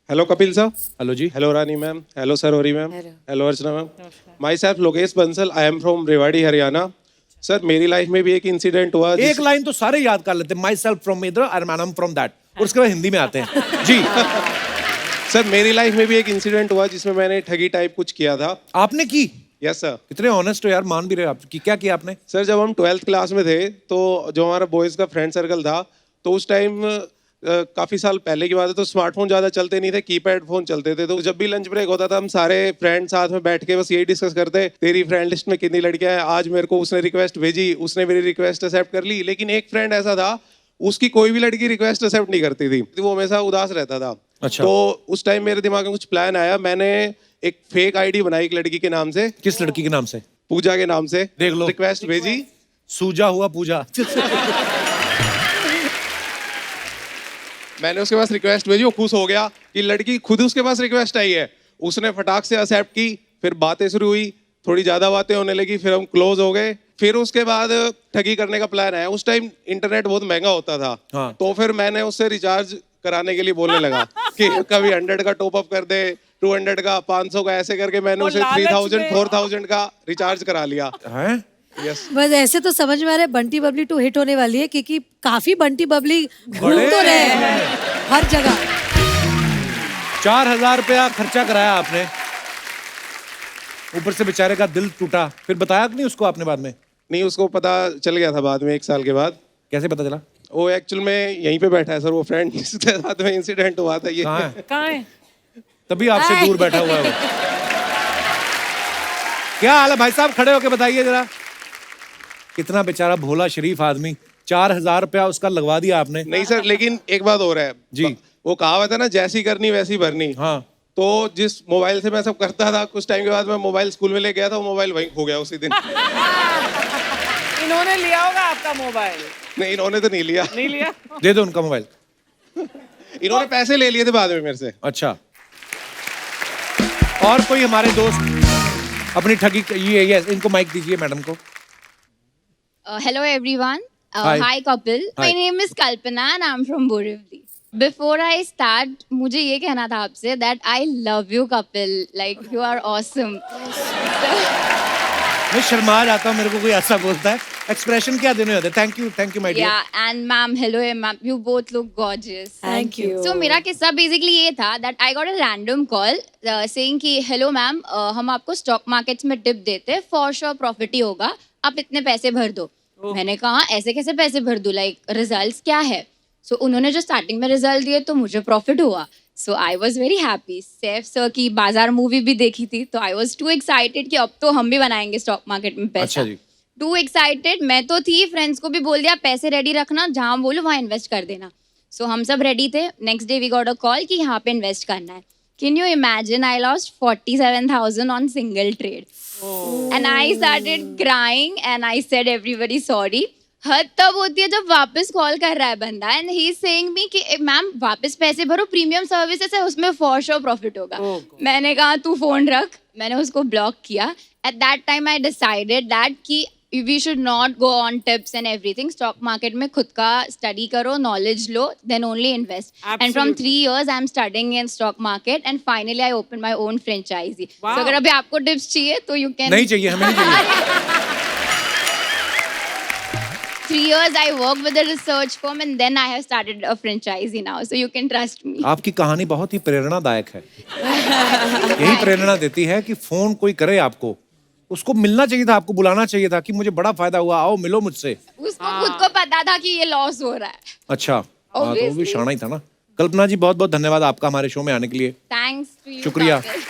Hello Kapil sir. हेलो जी। Hello Rani ma'am. हेलो सरोरी ma'am. Hello Archana ma'am. Myself Lokesh Bansal, I am from Rewari Haryana. Sir मेरी लाइफ में भी एक इंसिडेंट हुआ। एक लाइन तो सारे याद कर लेते हैं, माई सेल्फ फ्रॉम इधर आई एम फ्रॉम दैट, और उसके बाद हिंदी में आते हैं। जी। सर मेरी लाइफ में भी एक इंसिडेंट हुआ जिसमें मैंने ठगी टाइप कुछ किया था। आपने की? Yes sir. इतने ऑनेस्ट हो यार, मान भी रहे आप कि क्या किया आपने? सर जब हम 12th क्लास में थे तो जो हमारा बॉयज़ का फ्रेंड सर्कल था तो उस टाइम काफ़ी साल पहले की बात है तो स्मार्टफोन ज़्यादा चलते नहीं थे, कीपैड फोन चलते थे। तो जब भी लंच ब्रेक होता था हम सारे फ्रेंड साथ में बैठ के बस यही डिस्कस करते, तेरी फ्रेंड लिस्ट में कितनी लड़कियां हैं, आज मेरे को उसने रिक्वेस्ट भेजी, उसने मेरी रिक्वेस्ट एक्सेप्ट कर ली। लेकिन एक फ्रेंड ऐसा था उसकी कोई भी लड़की रिक्वेस्ट एक्सेप्ट नहीं करती थी, वो हमेशा उदास रहता था। अच्छा। तो उस टाइम मेरे दिमाग में कुछ प्लान आया, मैंने एक फेक आईडी बनाई एक लड़की के नाम से। किस लड़की के नाम से? पूजा के नाम से। देख लो। रिक्वेस्ट भेजी, सूजा हुआ पूजा। मैंने उसके पास रिक्वेस्ट भेजी, वो खुश हो गया कि लड़की खुद उसके पास रिक्वेस्ट आई है। उसने फटाक से एक्सेप्ट की, फिर बातें शुरू हुई, थोड़ी ज्यादा बातें होने लगी, फिर हम क्लोज हो गए। फिर उसके बाद ठगी करने का प्लान आया। उस टाइम इंटरनेट बहुत महंगा होता था। हाँ। तो फिर मैंने उससे रिचार्ज कराने के लिए बोलने लगा कि कभी 100 का टॉप अप कर दे, 200 का, 500 का, ऐसे करके मैंने वो उसे लालच 3000 में- 4000 का रिचार्ज करा लिया। हैं? यस। बस ऐसे तो समझ में आ रहा है बंटी बबली 2 हिट होने वाली है, क्योंकि काफी बंटी बबली घूम बड़े तो रहे हैं हर जगह। 4000 रुपया खर्चा कराया आपने, ऊपर से बेचारे का दिल टूटा, फिर बताया कि नहीं उसको आपने बाद में? नहीं, उसको पता चल गया था बाद में, 1 साल के बाद। कैसे पता चला? वो एक्चुअल में यहीं पे बैठा है सर, वो फ्रेंड जिसके साथ में इंसिडेंट हुआ था ये। कहाँ है? कहाँ है? तभी आपसे दूर बैठा हुआ है वो। क्या हाल है भाई साहब, खड़े होके बताइए जरा। कितना बेचारा भोला शरीफ आदमी, 4000 रुपया उसका लगवा दिया आपने। नहीं सर, लेकिन एक बात और है जी। वो कहावत है ना, जैसी करनी वैसी भरनी। हाँ। तो जिस मोबाइल से मैं सब करता था, कुछ टाइम के बाद मैं मोबाइल स्कूल में ले गया था, वो मोबाइल वहीं खो गया उसी दिन। इन्होंने लिया होगा आपका मोबाइल? नहीं, इन्होंने तो नहीं लिया। नहीं लिया? दे दो उनका मोबाइल। इन्होंने पैसे ले लिए थे बाद में मेरे से। अच्छा, और कोई हमारे दोस्त अपनी ठगी ये इनको माइक दीजिए मैडम को। Hello everyone. Hi. Hi couple. Hi. My name is Kalpana and I'm from Borivali. Before I start, मुझे ये कहना था आपसे that I love you couple. Like you are awesome. मैं शर्मा जाता हूँ, मेरे को कोई ऐसा बोलता है, एक्सप्रेशन क्या देने होते हैं। Thank you my dear. Yeah, and ma'am, hello ma'am. You both look gorgeous. Thank you. So मेरा किस्सा बेसिकली ये था that I got a random call saying कि hello ma'am, हम आपको स्टॉक मार्केट्स में टिप देते हैं, for sure प्रॉफिट ही होगा, आप इतने पैसे भर दो। मैंने कहा ऐसे कैसे पैसे भर दूं, लाइक रिजल्ट्स क्या है? सो उन्होंने जो स्टार्टिंग में रिजल्ट दिए तो मुझे प्रॉफिट हुआ। So I was very happy. Saif sir की बाजार मूवी भी देखी थी, तो आई वॉज टू एक्साइटेड कि अब तो हम भी बनाएंगे स्टॉक मार्केट में पैसा। अच्छा जी। टू एक्साइटेड मैं तो थी, फ्रेंड्स को भी बोल दिया पैसे रेडी रखना, जहाँ बोलो वहाँ इन्वेस्ट कर देना। सो हम सब रेडी थे। Next day we got a call कि यहाँ पे इन्वेस्ट करना है। Can you imagine, I lost 47,000 on single trade and I started crying and I said everybody sorry. हद तब होती है जब वापस कॉल कर रहा है बंदा and he is saying me कि मैम वापस पैसे भरो, प्रीमियम सर्विसेज है, उसमें फॉर श्योर प्रॉफिट होगा। मैंने कहा तू फोन रख, मैंने उसको ब्लॉक किया। At that time I decided that कि we should not go on tips and everything. Stock market में खुद का स्टडी करो, नॉलेज लो, then only invest. And from 3 years I am studying in stock market and finally I open my own franchise. Wow. अगर अभी आपको tips चाहिए तो यू कैन। नहीं चाहिए, हमें नहीं चाहिए। 3 years I worked with a research firm and then I have started a franchisee now, so you can trust me. आपकी कहानी बहुत ही प्रेरणादायक है। यही प्रेरणा देती है कि फोन कोई करे आपको, उसको मिलना चाहिए था, आपको बुलाना चाहिए था कि मुझे बड़ा फायदा हुआ, आओ मिलो मुझसे। उसको खुद को पता था कि ये लॉस हो रहा है। अच्छा, हाँ, तो वो भी Obviously. शाना ही था ना। कल्पना जी बहुत बहुत धन्यवाद आपका हमारे शो में आने के लिए। Thanks to you. शुक्रिया। Kapil.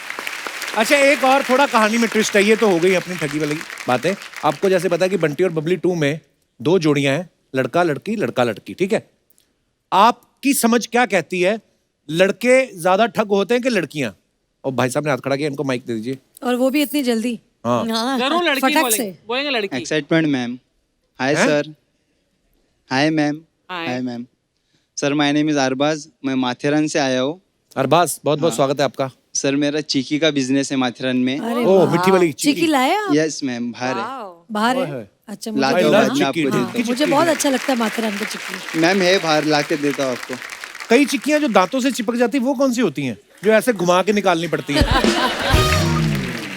अच्छा, एक और थोड़ा कहानी में ट्विस्ट है। ये तो हो गई अपनी ठगी वाली बातें। आपको जैसे पता है कि बंटी और बबली 2 में 2 जोड़ियां हैं, लड़का लड़की लड़का लड़की, ठीक है? आपकी समझ क्या कहती है, लड़के ज्यादा ठग होते हैं कि लड़कियां? और भाई साहब ने हाथ खड़ा किया, इनको माइक दे दीजिए। और वो भी इतनी जल्दी। हाँ। जरूर लड़की फटक बोलेंगे, से। बोलेंगे लड़की। Excitement ma'am. हाय हैं? Sir. Hi ma'am. Hi. Hi ma'am. Sir my name is Arbaaz, मैं माथेरन से आया हूँ। अरबाज, बहुत बहुत स्वागत है आपका। सर मेरा चीकी का बिजनेस है माथेरन में। अरे ओ, वाह। मिट्टी वाली चिकी लाए आप? यस मैम, बाहर है। बाहर ओए है? होए। अच्छा, ला मुझे दो, हाँ, बाद में आपको चिक्की, देता हूँ। मुझे बहुत अच्छा लगता है माथेरान की चिक्की। मैम है बाहर, ला के देता हूँ आपको। कई चिक्कियां जो दांतों से चिपक जाती है, वो कौन सी होती हैं जो ऐसे घुमा के निकालनी पड़ती है?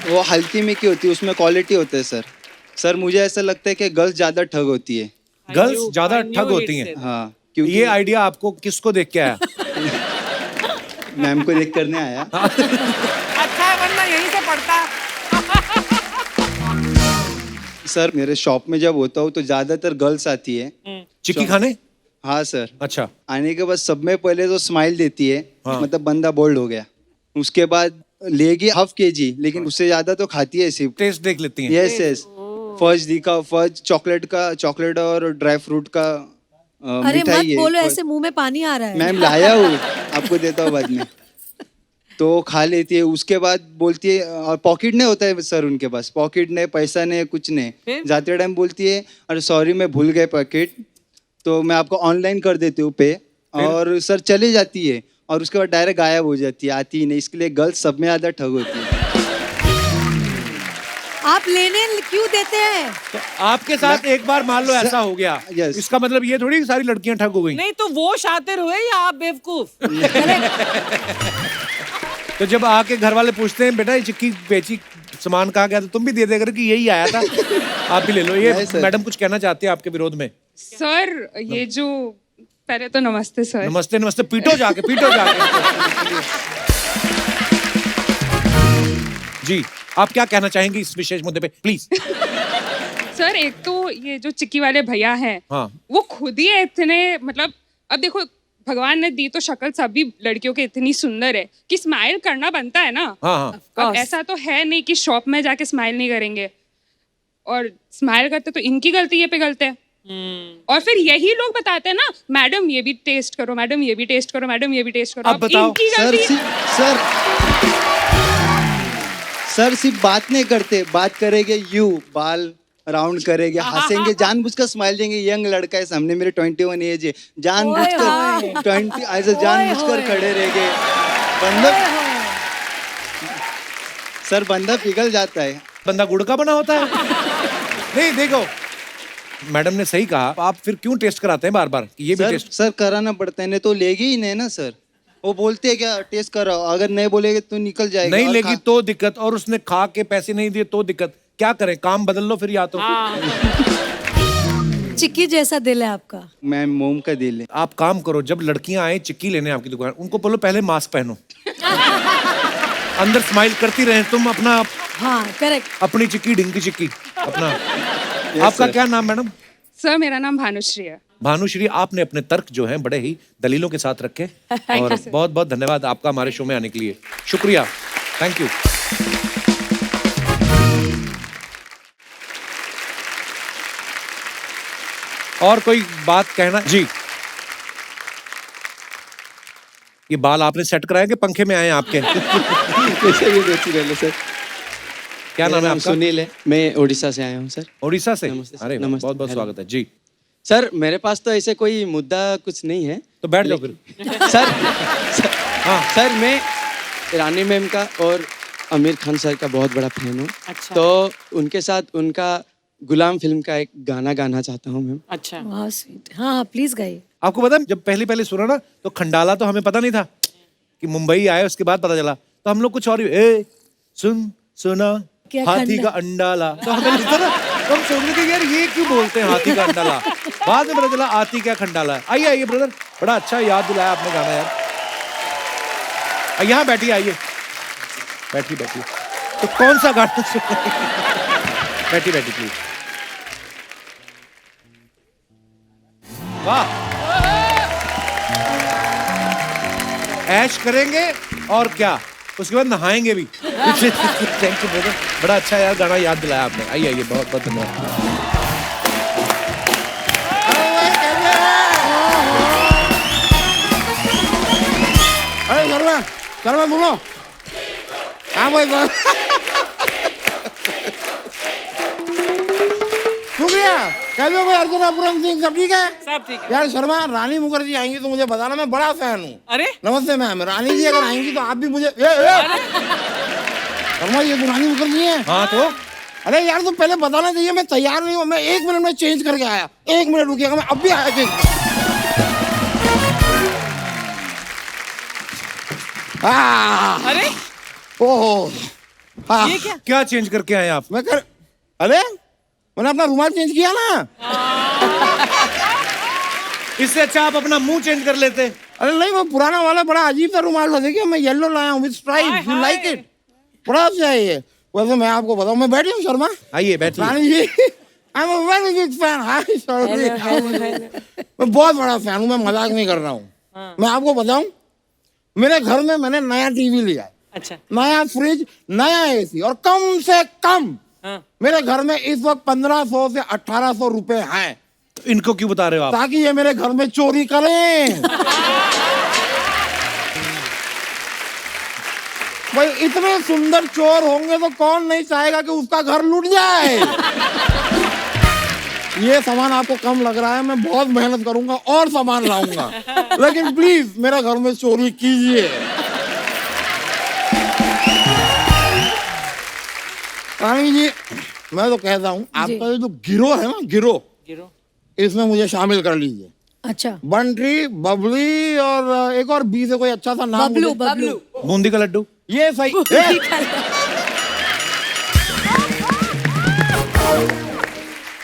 वो हल्की में की होती है, उसमें क्वालिटी होते है सर। सर मुझे ऐसा लगता है कि गर्ल्स ज्यादा ठग होती है। गर्ल्स ज्यादा ठग होती हैं। हाँ, क्योंकि ये आइडिया आपको किसको देख के आया? मैम को देख करने आया। अच्छा है, वरना यहीं से पढ़ता। सर मेरे शॉप में जब होता हूँ तो ज्यादातर गर्ल्स आती है। चिक्की खाने? हाँ सर। अच्छा। आने के बाद सब में पहले तो स्माइल देती है, हाँ। मतलब बंदा बोल्ड हो गया। उसके बाद लेगी हाफ केजी, लेकिन उससे ज्यादा तो खाती है सिर्फ। टेस्ट देख लेती हैं। Yes yes. फर्ज चॉकलेट और ड्राई फ्रूट का अरे मत मिठाई है। बोलो, ऐसे मुंह में पानी आ रहा है। मैम लाया हूँ, आपको देता हूँ बाद में। तो खा लेती है, उसके बाद बोलती है, और पॉकेट नहीं होता है सर उनके पास, पॉकेट नहीं, पैसा नहीं, कुछ नहीं। फिर? जाते टाइम बोलती है अरे सॉरी मैं भूल गए पॉकेट, तो मैं आपको ऑनलाइन कर देती हूँ पे। और सर चली जाती है और उसके बाद डायरेक्ट गायब हो जाती है, आती ही नहीं। इसके लिए गर्ल्स सब में ज्यादा ठग होती है। आप लेने क्यों देते हैं? तो आपके साथ एक बार मान लो ऐसा हो गया, Yes. इसका मतलब ये थोड़ी कि सारी लड़कियां ठग हो गई। नहीं तो वो शातिर हुए या आप बेवकूफ? तो जब आके घर वाले पूछते हैं बेटा ये चिक्की बेची सामान कहाँ गया, तो तुम भी दे देकर कि यही आया था, आप भी ले लो। ये नहीं सर। मैडम कुछ कहना चाहती है आपके विरोध में? सर ये जो पहले तो नमस्ते सर। नमस्ते नमस्ते, पीटो जाके, पीटो जाके। जी, आप क्या कहना चाहेंगे इस विशेष मुद्दे पे, प्लीज? सर एक तो ये जो चिक्की वाले भैया हैं, हाँ। वो खुद ही इतने मतलब, अब देखो भगवान ने दी तो शक्ल सभी लड़कियों के इतनी सुंदर है कि स्माइल करना बनता है ना। हाँ हाँ। अब ऐसा तो है नहीं कि शॉप में जाके स्माइल नहीं करेंगे, और स्माइल करते तो इनकी गलती ये पिघलते हैं। और फिर यही लोग बताते हैं ना, मैडम ये भी टेस्ट करो, मैडम ये भी टेस्ट करो, मैडम ये भी टेस्ट करो। अब बताओ। इनकी सर गलती। सर सिर्फ बात नहीं करते, बात करेंगे यू बाल राउंड करेंगे, हंसेंगे, जानबूझकर स्माइल देंगे। यंग लड़का है सामने, मेरे 21 एज है, जानबूझकर 20 ऐसे जानबूझकर खड़े रहेंगे। बंदा सर बंदा पिघल जाता है। बंदा गुड़ का बना होता है। नहीं देखो, मैडम ने सही कहा, आप फिर क्यों टेस्ट कराते हैं बार बार? ये भी सर टेस्ट सर कराना पड़ता है, नहीं तो लेगी ही नहीं ना सर। वो बोलते हैं क्या टेस्ट कराओ, अगर नहीं बोलेगे तो निकल जाएगा। नहीं और लेगी तो दिक्कत, और उसने खा के पैसे नहीं दिए तो दिक्कत। क्या करें, काम बदल लो फिर या तो। चिक्की जैसा दिल है आपका। मैं मोम का दिल है। आप काम करो, जब लड़कियां आए चिक्की लेने आपकी दुकान, उनको बोलो पहले मास्क पहनो, अंदर स्माइल करती रहे, तुम अपना हाँ करेक्ट। अपनी चिक्की ढिंकी चिक्की अपना। आपका क्या नाम मैडम? सर मेरा नाम भानुश्री है। भानुश्री, आपने अपने तर्क जो हैं बड़े ही दलीलों के साथ रखे, और बहुत बहुत धन्यवाद आपका हमारे शो में आने के लिए। शुक्रिया, थैंक यू। और कोई बात कहना? जी, ये बाल आपने सेट कराया कि पंखे में आए हैं आपके? कैसे भी बेची रह लो सर। क्या नाम है आपका? सुनील है, मैं उड़ीसा से आया हूँ सर। उड़ीसा से? नमस्ते सर, अरे नमस्ते, बहुत बहुत हेलो। स्वागत है जी। सर मेरे पास तो ऐसे कोई मुद्दा कुछ नहीं है। तो बैठ जाओ फिर। सर हाँ। सर मैं रानी मैम का और आमिर खान सर का बहुत बड़ा फैन हूँ। अच्छा। तो उनके साथ उनका गुलाम फिल्म का एक गाना गाना चाहता हूँ मैम। अच्छा। वाह स्वीट। हाँ हाँ प्लीज गाइए। आपको पता है, जब पहले पहले सुना ना तो खंडाला तो हमें पता नहीं था कि मुंबई आए, उसके बाद पता चला। तो हम लोग कुछ और ही, ए सुन सुना क्या हाथी खंडा? का अंडाला, तो हमें लगता था, तो हम सोच रहे थे यार ये क्यों बोलते हैं हाथी का अंडाला। बाद में पता चला आती क्या खंडाला है। आइए आइए ब्रदर, बड़ा अच्छा याद दिलाया आपने गाना यार। यहाँ बैठिए, आइए बैठिए बैठिए। तो कौन सा गाना सुना? बैठिए बैठिए प्लीज। वाह, ऐश करेंगे और क्या, उसके बाद नहाएंगे भी। थैंक यू ब्रदर, बड़ा अच्छा यार गाना याद दिलाया आपने। आइए आइए, बहुत बहुत धन्यवाद। अरे शर्मा, शर्मा बोलो। हाँ भाई बोल। शुक्रिया। कैसे हो भाई अर्जुनापुरम सिंह, सब ठीक है? सब ठीक है। यार शर्मा, रानी मुखर्जी आएंगी तो मुझे बताना, मैं बड़ा फैन हूँ। अरे नमस्ते मैम, रानी जी अगर आएंगी तो आप भी मुझे शर्मा ये तो रानी मुखर्जी है। हाँ तो अरे यार तुम पहले बताना चाहिए, मैं तैयार नहीं हूँ, मैं 1 मिनट में चेंज करके आया। 1 मिनट रुकिएगा, मैं अब भी आया चेंज। अरे ओहो हाँ। ये क्या? क्या चेंज करके आए आप? मैं कर अरे मैंने अपना रुमाल चेंज किया ना। इससे अच्छा आप अपना मुंह चेंज कर लेते। अरे नहीं, वो पुराना वाला बड़ा अजीब सा रुमाल था, देखिए मैं येलो लाया हूँ with stripe, you like it, बड़ा अच्छा है ये। वैसे मैं आपको बताऊँ, मैं बैठी हूँ शर्मा। आइए बैठिए। Rani ji, I am a very big fan. Hi sorry, मैं बहुत बड़ा फैन हूँ, मैं मजाक नहीं कर रहा हूँ। मैं आपको बताऊँ, मेरे घर में मैंने नया टीवी लिया है, अच्छा। नया फ्रिज, नया एसी, और कम से कम हाँ। मेरे घर में इस वक्त 1500 से 1800 रुपए हैं, तो इनको क्यों बता रहे हो आप? ताकि ये मेरे घर में चोरी करें। भाई इतने सुंदर चोर होंगे तो कौन नहीं चाहेगा कि उसका घर लूट जाए। ये सामान आपको कम लग रहा है, मैं बहुत मेहनत करूंगा और सामान लाऊंगा, लेकिन प्लीज मेरा घर में चोरी कीजिए। रानी जी, मैं तो कहता हूँ आपका ये जो गिरोह है ना, गिरोह, इसमें मुझे शामिल कर लीजिए। अच्छा। बंटी, बबली और एक और बी से कोई अच्छा सा नाम। बबलू, बबलू। बूंदी का लड्डू। ये सही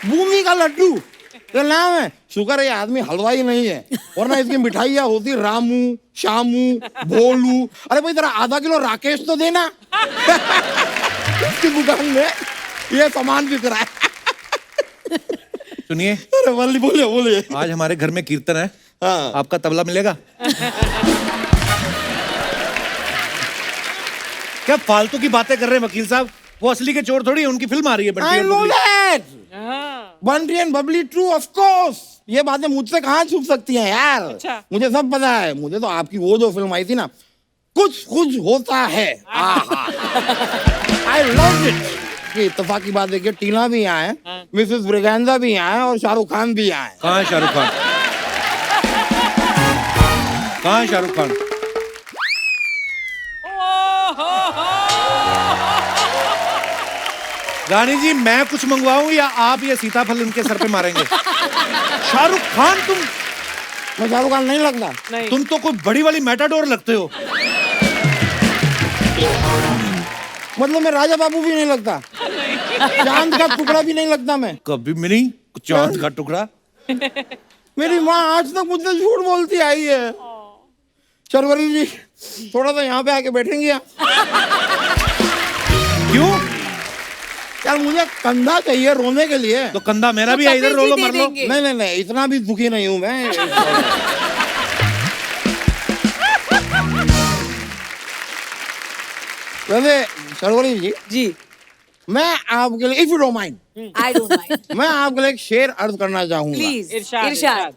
बूंदी का लड्डू ये नाम है। शुक्र है ये आदमी हलवाई नहीं है, वरना इसकी मिठाइयाँ होती रामू, शामू, भोलू। अरे भाई जरा आधा किलो राकेश तो देना। इसकी दुकान में ये सामान बिक रहा है। सुनिए, अरे वल्ली बोलिए बोलिए। आज हमारे घर में कीर्तन है, हाँ। आपका तबला मिलेगा? क्या फालतू की बातें कर रहे हैं वकील साहब? वो असली के चोर थोड़ी है, उनकी फिल्म आ रही है बंटी I और know Babli. that. Bunty and Babli true of course. ये बातें मुझसे कहाँ छुप सकती हैं यार। अच्छा। मुझे सब पता है। मुझे तो आपकी वो जो फिल्म आई थी ना, कुछ कुछ होता है, आई लव इट। कि इत्तेफाक की बात देखिए, टीना भी यहाँ है, मिसेस ब्रिगेंजा भी यहाँ है और शाहरुख खान भी यहाँ है। कहाँ है शाहरुख खान? कहाँ है शाहरुख खान? रानी जी, मैं कुछ मंगवाऊं या आप ये सीताफल इनके सर पे मारेंगे? शाहरुख खान तुम? मैं शाहरुख खान नहीं लगता। तुम तो कोई बड़ी वाली मेटाडोर लगते हो। मतलब मैं राजा बाबू भी नहीं लगता, चांद का टुकड़ा भी नहीं लगता मैं। कभी भी नहीं चांद का टुकड़ा। मेरी माँ आज तक मुझसे झूठ बोलती आई है। शर्वरी जी थोड़ा सा यहाँ पे आके बैठेंगे आप? क्यों? यार मुझे कंधा चाहिए रोने के लिए। तो कंधा मेरा भी है, इधर रो लो, मर लो। नहीं नहीं नहीं, इतना भी दुखी नहीं हूँ मैं। वैसे शर्वरी जी मैं आपके लिए, if you don't mind, I don't mind, मैं आपके लिए एक शेर अर्ज करना चाहूंगा। प्लीज इरशाद, इरशाद।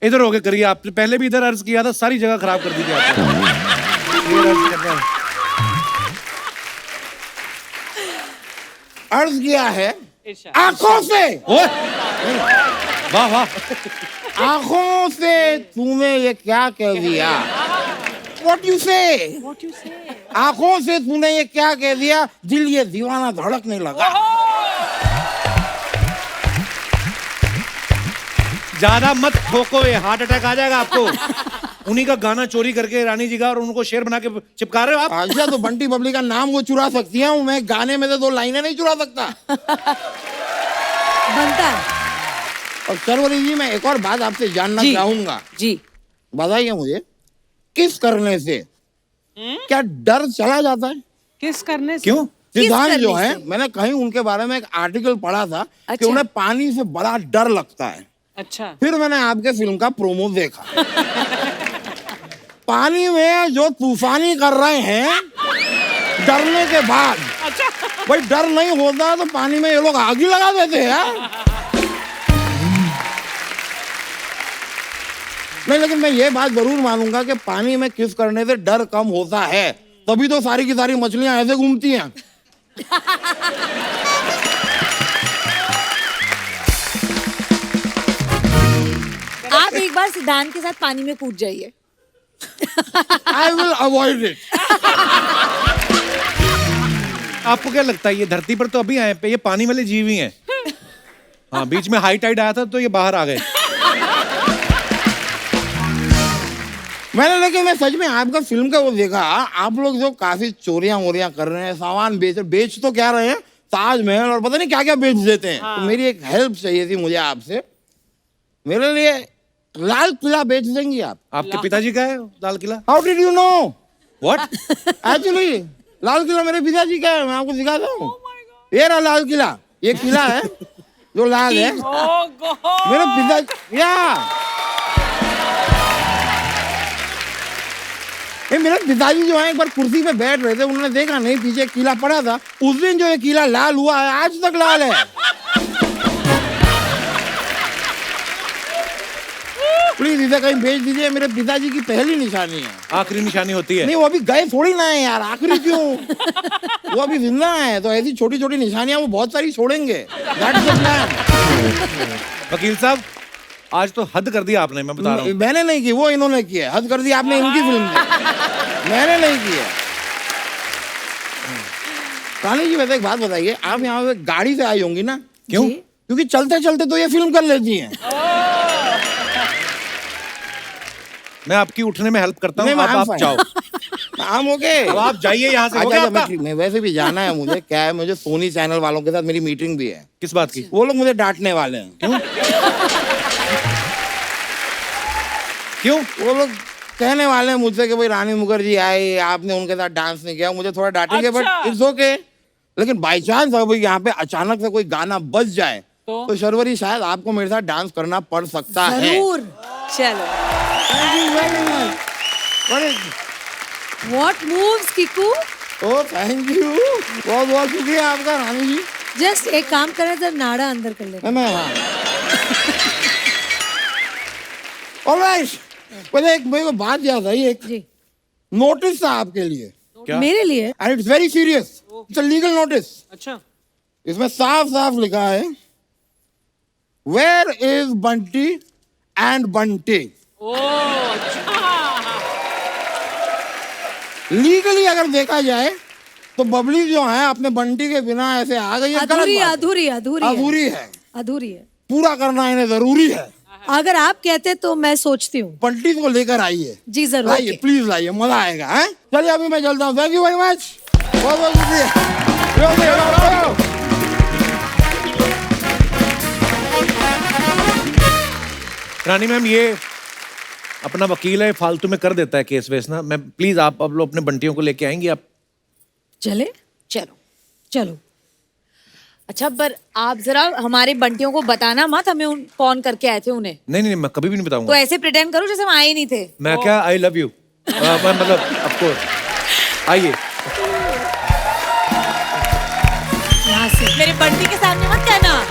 इधर होके करिए, आपने पहले भी इधर अर्ज किया था, सारी जगह खराब कर दी थी आपने। इधर अर्ज करना है। अर्ज किया है इरशाद। आंखों से। ओए! वाह वाह। आंखों से तूने ये क्या कह दिया? What you say? आंखों से तूने ये क्या कह दिया? दिल ये दीवाना धड़कने लगा। ज्यादा मत ठोको, ये हार्ट अटैक आ जाएगा आपको। उन्हीं का गाना चोरी करके रानी जी का और उनको शेर बना के चिपका रहे हो आप। अच्छा तो बंटी बबली का नाम वो चुरा सकती है, मैं गाने में से 2 लाइनें नहीं चुरा सकता। बनता है। और शर्वरी जी मैं एक और बात आपसे जानना चाहूंगा। जी बताइए मुझे, किस करने से क्या डर चला जाता है? किस करने से? क्यों? सिद्धांत जो करने है, से? मैंने कहीं उनके बारे में एक आर्टिकल पढ़ा था कि अच्छा। उन्हें पानी से बड़ा डर लगता है। अच्छा। फिर मैंने आपके फिल्म का प्रोमो देखा। पानी में जो तूफानी कर रहे हैं डरने के बाद। अच्छा। भाई डर नहीं होता तो पानी में ये लोग आग ही लगा देते हैं यार। नहीं, लेकिन मैं ये बात जरूर मानूंगा कि पानी में किस करने से डर कम होता है, तभी तो सारी की सारी मछलियां ऐसे घूमती हैं। आप एक बार सिद्धांत के साथ पानी में कूद जाइए। I will avoid it. आपको क्या लगता है ये धरती पर तो अभी आए पे, ये पानी वाले जीव ही हैं। हाँ, बीच में हाई टाइड आया था तो ये बाहर आ गए। मैंने लेकिन मैं सच में आपका फिल्म का वो देखा, आप लोग जो काफी चोरियां वोरियां कर रहे हैं, सामान बेच तो क्या रहे हैं, ताजमहल और पता नहीं क्या क्या बेच देते हैं। तो मेरी एक हेल्प चाहिए थी मुझे आपसे, मेरे लिए लाल किला बेच देंगी आप? आपके पिताजी का है Lal Qila? How did you know? What? Actually Lal Qila मेरे पिताजी का है, मैं आपको दिखाता हूँ। ये रहा लाल किला, ये किला है जो लाल है, मेरे पिताजी। ये मेरे पिताजी जो है एक बार कुर्सी पे बैठ रहे थे, उन्होंने देखा नहीं पीछे एक किला पड़ा था, उस दिन जो ये किला लाल हुआ है आज तक लाल है। प्लीज इसे कहीं भेज दीजिए, मेरे पिताजी की पहली निशानी है। आखिरी निशानी होती है। नहीं, वो अभी गए थोड़ी ना है यार, आखिरी क्यों? वो अभी जिंदा है, तो ऐसी छोटी छोटी निशानियां वो बहुत सारी छोड़ेंगे। That's the plan। वकील साहब, आज तो हद कर दिया आपने, मैं बता रहा हूँ। मैंने नहीं की, वो इन्होंने की है। हद कर दी आपने इनकी फिल्म में, मैंने नहीं की है। रानी जी वैसे एक बात बताइए, आप यहाँ पे गाड़ी से आई होंगी ना? क्यों? क्योंकि चलते चलते तो ये फिल्म कर लेती हैं। मैं आपकी उठने में हेल्प करता हूँ, नहीं, अब I'm आप fine. जाओ। I'm okay. अब आप जाइए यहाँ से, हो गया अच्छा, आपका? मैं वैसे भी जाना है मुझे। क्या है, मुझे सोनी चैनल वालों के साथ मेरी मीटिंग भी है। किस बात की? वो लोग मुझे डांटने वाले हैं। क्यों? वो लोग कहने वाले हैं मुझसे कि भाई रानी मुखर्जी आई, आपने उनके साथ डांस नहीं किया, मुझे थोड़ा डांटेंगे, बट अच्छा। It's okay. लेकिन बाई चांस अगर यहाँ पे अचानक से कोई गाना बज जाए तो शर्वरी शायद आपको मेरे साथ डांस करना पड़ सकता है। जरूर। चलो Thank you very much. What moves, Kiku? Oh thank you, बहुत बहुत शुक्रिया आपका रानी जी। जस्ट एक काम करें तो नाड़ा अंदर कर ले। मैं ऑलराइट, पहले एक मेरे को बात याद आई, एक जी। नोटिस था आपके लिए, क्या? मेरे लिए? And it's very serious, it's a legal notice. अच्छा, इसमें साफ साफ लिखा है, where is Bunty and Bunty. Legally अगर देखा जाए तो बबली जो है अपने बंटी के बिना ऐसे आ गई है, गलत अधूरी बात है। अधूरी अधूरी अधूरी है, अधूरी है। पूरा करना इन्हें जरूरी है। अगर आप कहते तो मैं सोचती हूँ। बंटी को लेकर आइए, जी जरूर। लाइए प्लीज लाइए, मजा आएगा। हैं, चलिए अभी मैं चलता हूँ। थैंक यू वेरी मच, बहुत बहुत शुक्रिया। रानी मैम, ये अपना वकील है, फालतू में कर देता है केस वेस ना। मैं प्लीज, आप अब लोग अपने बंटियों को लेके आएंगी आप? चले चलो चलो। अच्छा, पर आप जरा हमारे बंटियों को बताना मत हमें कौन करके आए थे उन्हें। नहीं नहीं, मैं कभी भी नहीं तो बताऊंगा। ऐसे प्रिटेंड करो जैसे हम आए नहीं थे। मैं क्या, आई लव यू, मतलब ऑफकोर्स। आइए। यहाँ से मेरे बंटी के सामने मत कहना।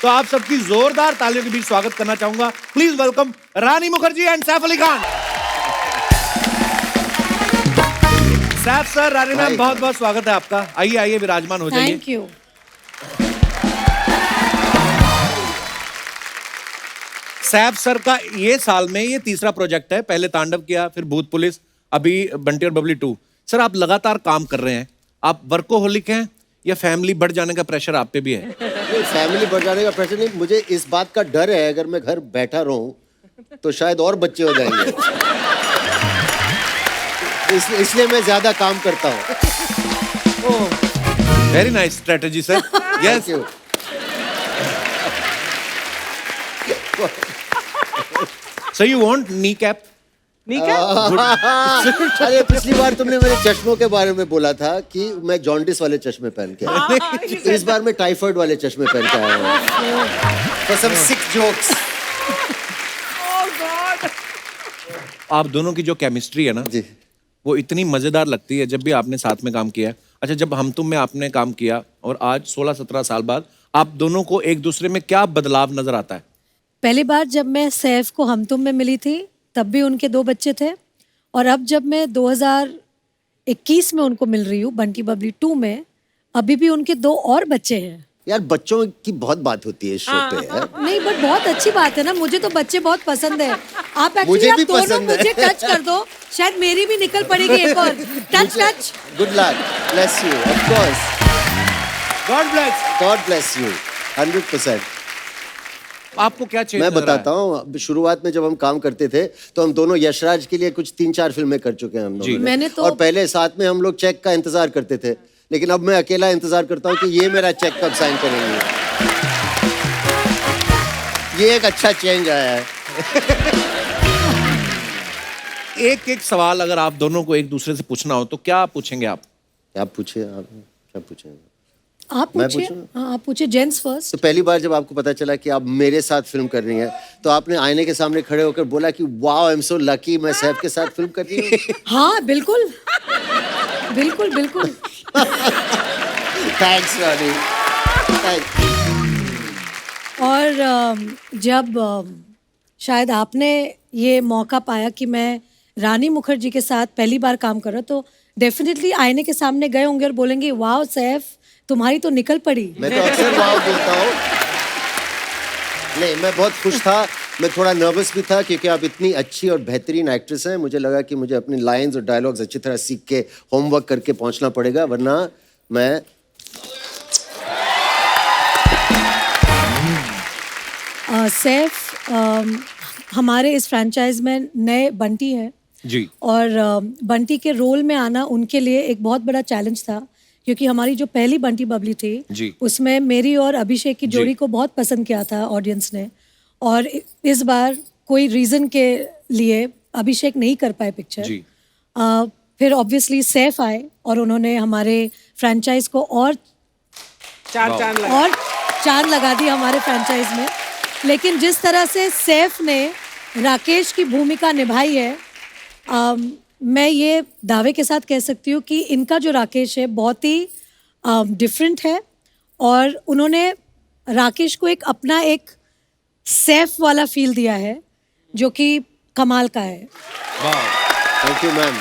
तो आप सबकी जोरदार तालियों के बीच स्वागत करना चाहूंगा। Please welcome Rani Mukherjee and Saif Ali Khan. Saif sir, Rani ma'am, बहुत बहुत स्वागत है आपका। आइए आइए, विराजमान हो जाइए। Thank you. सैफ सर का ये साल में ये तीसरा प्रोजेक्ट है। पहले तांडव किया, फिर भूत पुलिस, अभी बंटी और बबली 2। सर, आप लगातार काम कर रहे हैं। आप वर्कोहोलिक हैं या फैमिली बढ़ जाने का प्रेशर आप पे भी है? फैमिली बढ़ जाने का प्रेशर नहीं, मुझे इस बात का डर है अगर मैं घर बैठा रहूं तो शायद और बच्चे हो जाएंगे। इसलिए मैं ज्यादा काम करता हूं। Very nice strategy sir. Yes. So you want knee cap? अरे पिछली बार तुमने मेरे चश्मों के बारे में बोला था कि मैं जॉन्डिस वाले चश्मे पहन के आया। इस बार मैं टाइफाइड वाले चश्मे पहन के आया हूँ। For some sick jokes। आप दोनों की जो केमिस्ट्री है ना जी, वो इतनी मजेदार लगती है जब भी आपने साथ में काम किया है। अच्छा, जब हम तुम में आपने काम किया और आज 16-17 साल बाद आप दोनों को एक दूसरे में क्या बदलाव नजर आता है? पहली बार जब मैं सैफ को हम तुम में मिली थी तब भी उनके 2 बच्चे थे, और अब जब मैं 2021 में उनको मिल रही हूँ बंटी बबली 2 में, अभी भी उनके 2 और बच्चे हैं। यार बच्चों की बहुत बात होती है इस शो पे यार। नहीं, बट बहुत अच्छी बात है ना, मुझे तो बच्चे बहुत पसंद है। आप मुझे एक्चुअली भी आप दोनों पसंद है। मुझे टच कर दो, शायद मेरी भी निकल पड़ेगी एक और। Touch touch. Good luck, bless you, of course. God bless you 100%। आपको क्या चेंज मैं बताता हूँ, शुरुआत में जब हम काम करते थे तो हम दोनों यशराज के लिए कुछ 3-4 फिल्में कर चुके हैं हम लोगों ने। मैंने तो- और पहले साथ में हम लोग चेक का इंतजार करते थे, लेकिन अब मैं अकेला इंतजार करता हूँ कि ये मेरा चेक कब साइन करेंगे। ये एक अच्छा चेंज आया है। एक एक सवाल अगर आप दोनों को एक दूसरे से पूछना हो तो क्या पूछेंगे आप? आप पूछिए, आप क्या पूछेंगे? आप मैं पूछिए। पूछूं? हाँ, आप पूछिए। Gents first. तो पहली बार जब आपको पता चला कि आप मेरे साथ फिल्म कर रही हैं तो आपने आईने के सामने खड़े होकर बोला कि wow, I am so lucky, मैं सैफ के साथ फिल्म कर रही हूँ। हाँ, बिल्कुल बिल्कुल बिल्कुल। थैंक्स रानी, थैंक्स। और जब शायद आपने ये मौका पाया कि मैं रानी मुखर्जी के साथ पहली बार काम कर रहा, तो डेफिनेटली आईने के सामने गए होंगे और बोलेंगे वाओ सैफ, तुम्हारी तो निकल पड़ी। मैं तो अक्सर वाओ बोलता हूँ। नहीं, मैं बहुत खुश था, मैं थोड़ा नर्वस भी था क्योंकि आप इतनी अच्छी और बेहतरीन एक्ट्रेस हैं। मुझे लगा कि मुझे अपनी लाइंस और डायलॉग्स अच्छी तरह सीख के होमवर्क करके पहुंचना पड़ेगा, वरना मैं सैफ हमारे इस फ्रैंचाइज में नए बंटी हैं जी। और बंटी के रोल में आना उनके लिए एक बहुत बड़ा चैलेंज था, क्योंकि हमारी जो पहली बंटी बबली थी जी। उसमें मेरी और अभिषेक की जोड़ी को बहुत पसंद किया था ऑडियंस ने, और इस बार कोई रीज़न के लिए अभिषेक नहीं कर पाए पिक्चर जी। फिर ऑब्वियसली सैफ आए और उन्होंने हमारे फ्रैंचाइज को और चांद लगा दी हमारे फ्रैंचाइज में। लेकिन जिस तरह से सैफ ने राकेश की भूमिका निभाई है, मैं ये दावे के साथ कह सकती हूँ कि इनका जो राकेश है बहुत ही डिफरेंट है, और उन्होंने राकेश को एक अपना एक सैफ वाला फील दिया है जो कि कमाल का है। Thank you ma'am.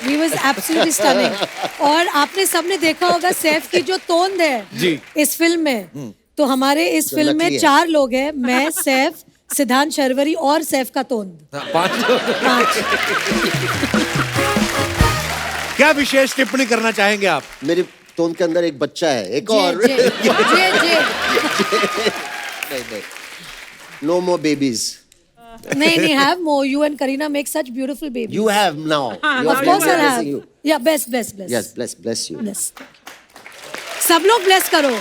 He was absolutely stunning। और आपने सबने देखा होगा सैफ की जो तोंद है जी। इस फिल्म में, तो हमारे इस फिल्म में 4 लोग हैं, मैं, सैफ, सिद्धांत शर्वरी और सैफ का तोंद। 5। क्या विशेष टिप्पणी करना चाहेंगे आप? मेरी टोन के अंदर एक बच्चा है, एक और। नहीं, no more babies। नहीं, have more। You and Kareena make such beautiful babies। You have now। Of course I have। Yeah, bless। Yes, bless you। Bless। सब लोग bless करो।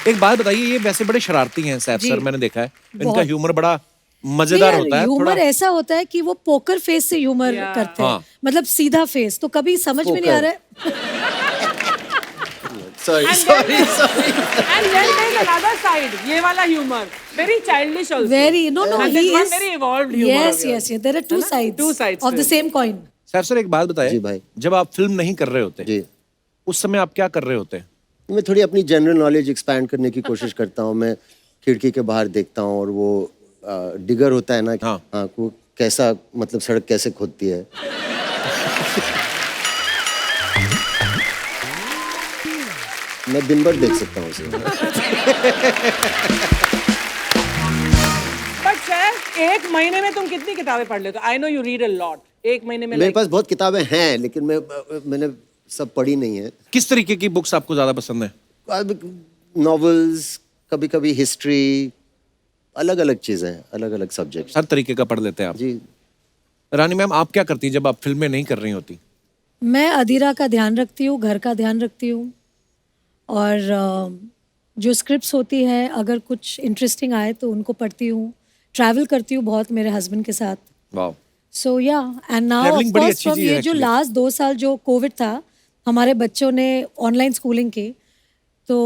एक बात बताइए, ये वैसे बड़े शरारती हैं सैफ जी। सर, मैंने देखा है इनका बहुत। ह्यूमर बड़ा मजेदार होता है। ह्यूमर ऐसा होता है कि वो पोकर फेस से ह्यूमर करते हैं, मतलब सीधा फेस, तो कभी समझ में नहीं आ रहा है। Sorry। And then there's another side, ये वाला humor, very childish also। Very, no, And he this one is very evolved humor। Yes, there are two sides of the same coin। Saif sir एक बात बताइए, जी भाई। जब आप फिल्म नहीं कर रहे होते जी, उस समय आप क्या कर रहे होते हैं? मैं थोड़ी अपनी जनरल नॉलेज एक्सपैंड करने की कोशिश करता हूँ। मैं खिड़की के बाहर देखता हूँ और वो डिगर होता है ना, हाँ, वो कैसा, मतलब सड़क कैसे खोदती है। मैं दिन भर देख सकता हूँ उसे। But सर, एक महीने में तुम कितनी किताबें पढ़ लेते हो? I know you read a lot। एक महीने में मेरे पास बहुत किताबें हैं, लेकिन मैंने सब पढ़ी नहीं है। किस तरीके की बुक्स आपको ज्यादा पसंद है? नॉवेल्स, कभी कभी हिस्ट्री, अलग अलग चीजें, अलग अलग सब्जेक्ट। हर तरीके का पढ़ लेते हैं आप जी। रानी मैम, आप क्या करती हैं जब आप फिल्में नहीं कर रही होती? मैं अधीरा का ध्यान रखती हूँ, घर का ध्यान रखती हूँ, और जो स्क्रिप्ट्स होती हैं अगर कुछ इंटरेस्टिंग आए तो उनको पढ़ती हूँ। ट्रैवल करती हूँ बहुत मेरे हस्बैंड के साथ। वाह। सो या, एंड नाउ ऑफ Travelling बड़ी कोर्स अच्छी फ्रॉम चीज़ है ये जो actually। लास्ट 2 साल जो कोविड था, हमारे बच्चों ने ऑनलाइन स्कूलिंग की, तो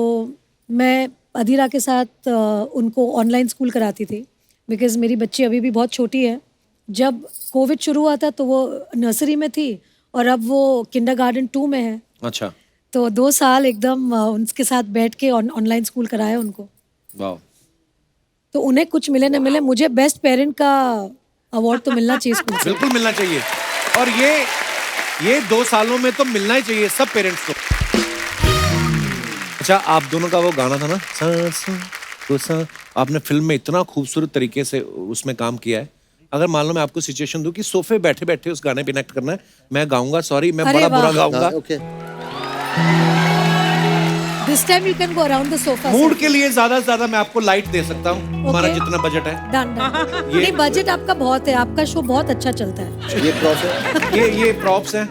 मैं अधीरा के साथ उनको ऑनलाइन स्कूल कराती थी, बिकॉज मेरी बच्ची अभी भी बहुत छोटी है। जब कोविड शुरू हुआ था तो वो नर्सरी में थी और अब वो किंडरगार्टन 2 में है। अच्छा। तो 2 साल एकदम उनके साथ बैठ के ऑनलाइन स्कूल कराया उनको। वाह। तो उन्हें कुछ मिले न मिले, मुझे बेस्ट पेरेंट का अवार्ड तो मिलना चाहिए स्कूल से। बिल्कुल मिलना चाहिए, और ये 2 सालों में तो मिलना ही चाहिए सब पेरेंट्स को। अच्छा, आप दोनों का वो गाना था ना, सा सा तो सा, आपने फिल्म में इतना खूबसूरत तरीके से उसमें काम किया है। अगर मान लो मैं आपको सिचुएशन दूं कि सोफे बैठे बैठे उस गाने पे एक्ट करना है, मैं गाऊंगा, सॉरी मैं बड़ा बुरा गाऊंगा। Okay. This time you can go around the sofa। Mood के लिए ज्यादा से ज्यादा मैं आपको लाइट दे सकता हूँ, हमारा जितना बजट है। डन। नहीं, बजट आपका बहुत है, आपका शो बहुत अच्छा चलता है। ये प्रॉप है, ये प्रॉप्स हैं,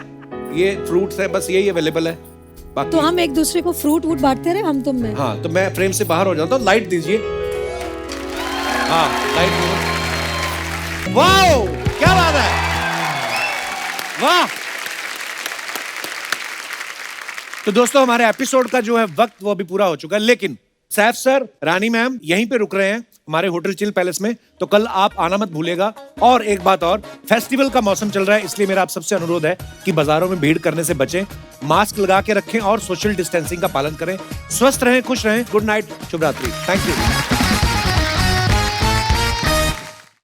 ये फ्रूट्स हैं, बस यही अवेलेबल है। बाकी तो हम एक दूसरे को फ्रूट वूट बांटते रहे, हम तुम में। हाँ, तो मैं फ्रेम से बाहर हो जाता हूँ, लाइट दीजिए। हाँ, लाइट। वाओ, क्या बात है, वाह। तो दोस्तों, हमारे एपिसोड का जो है वक्त वो अभी पूरा हो चुका है, लेकिन सैफ सर, रानी मैम यहीं पे रुक रहे हैं हमारे होटल चिल पैलेस में, तो कल आप आना मत भूलिएगा। और एक बात और, फेस्टिवल का मौसम चल रहा है, इसलिए मेरा आप सबसे अनुरोध है कि बाजारों में भीड़ करने से बचें, मास्क लगा के रखें और सोशल डिस्टेंसिंग का पालन करें। स्वस्थ रहें, खुश रहें। गुड नाइट, शुभ रात्रि। Thank you.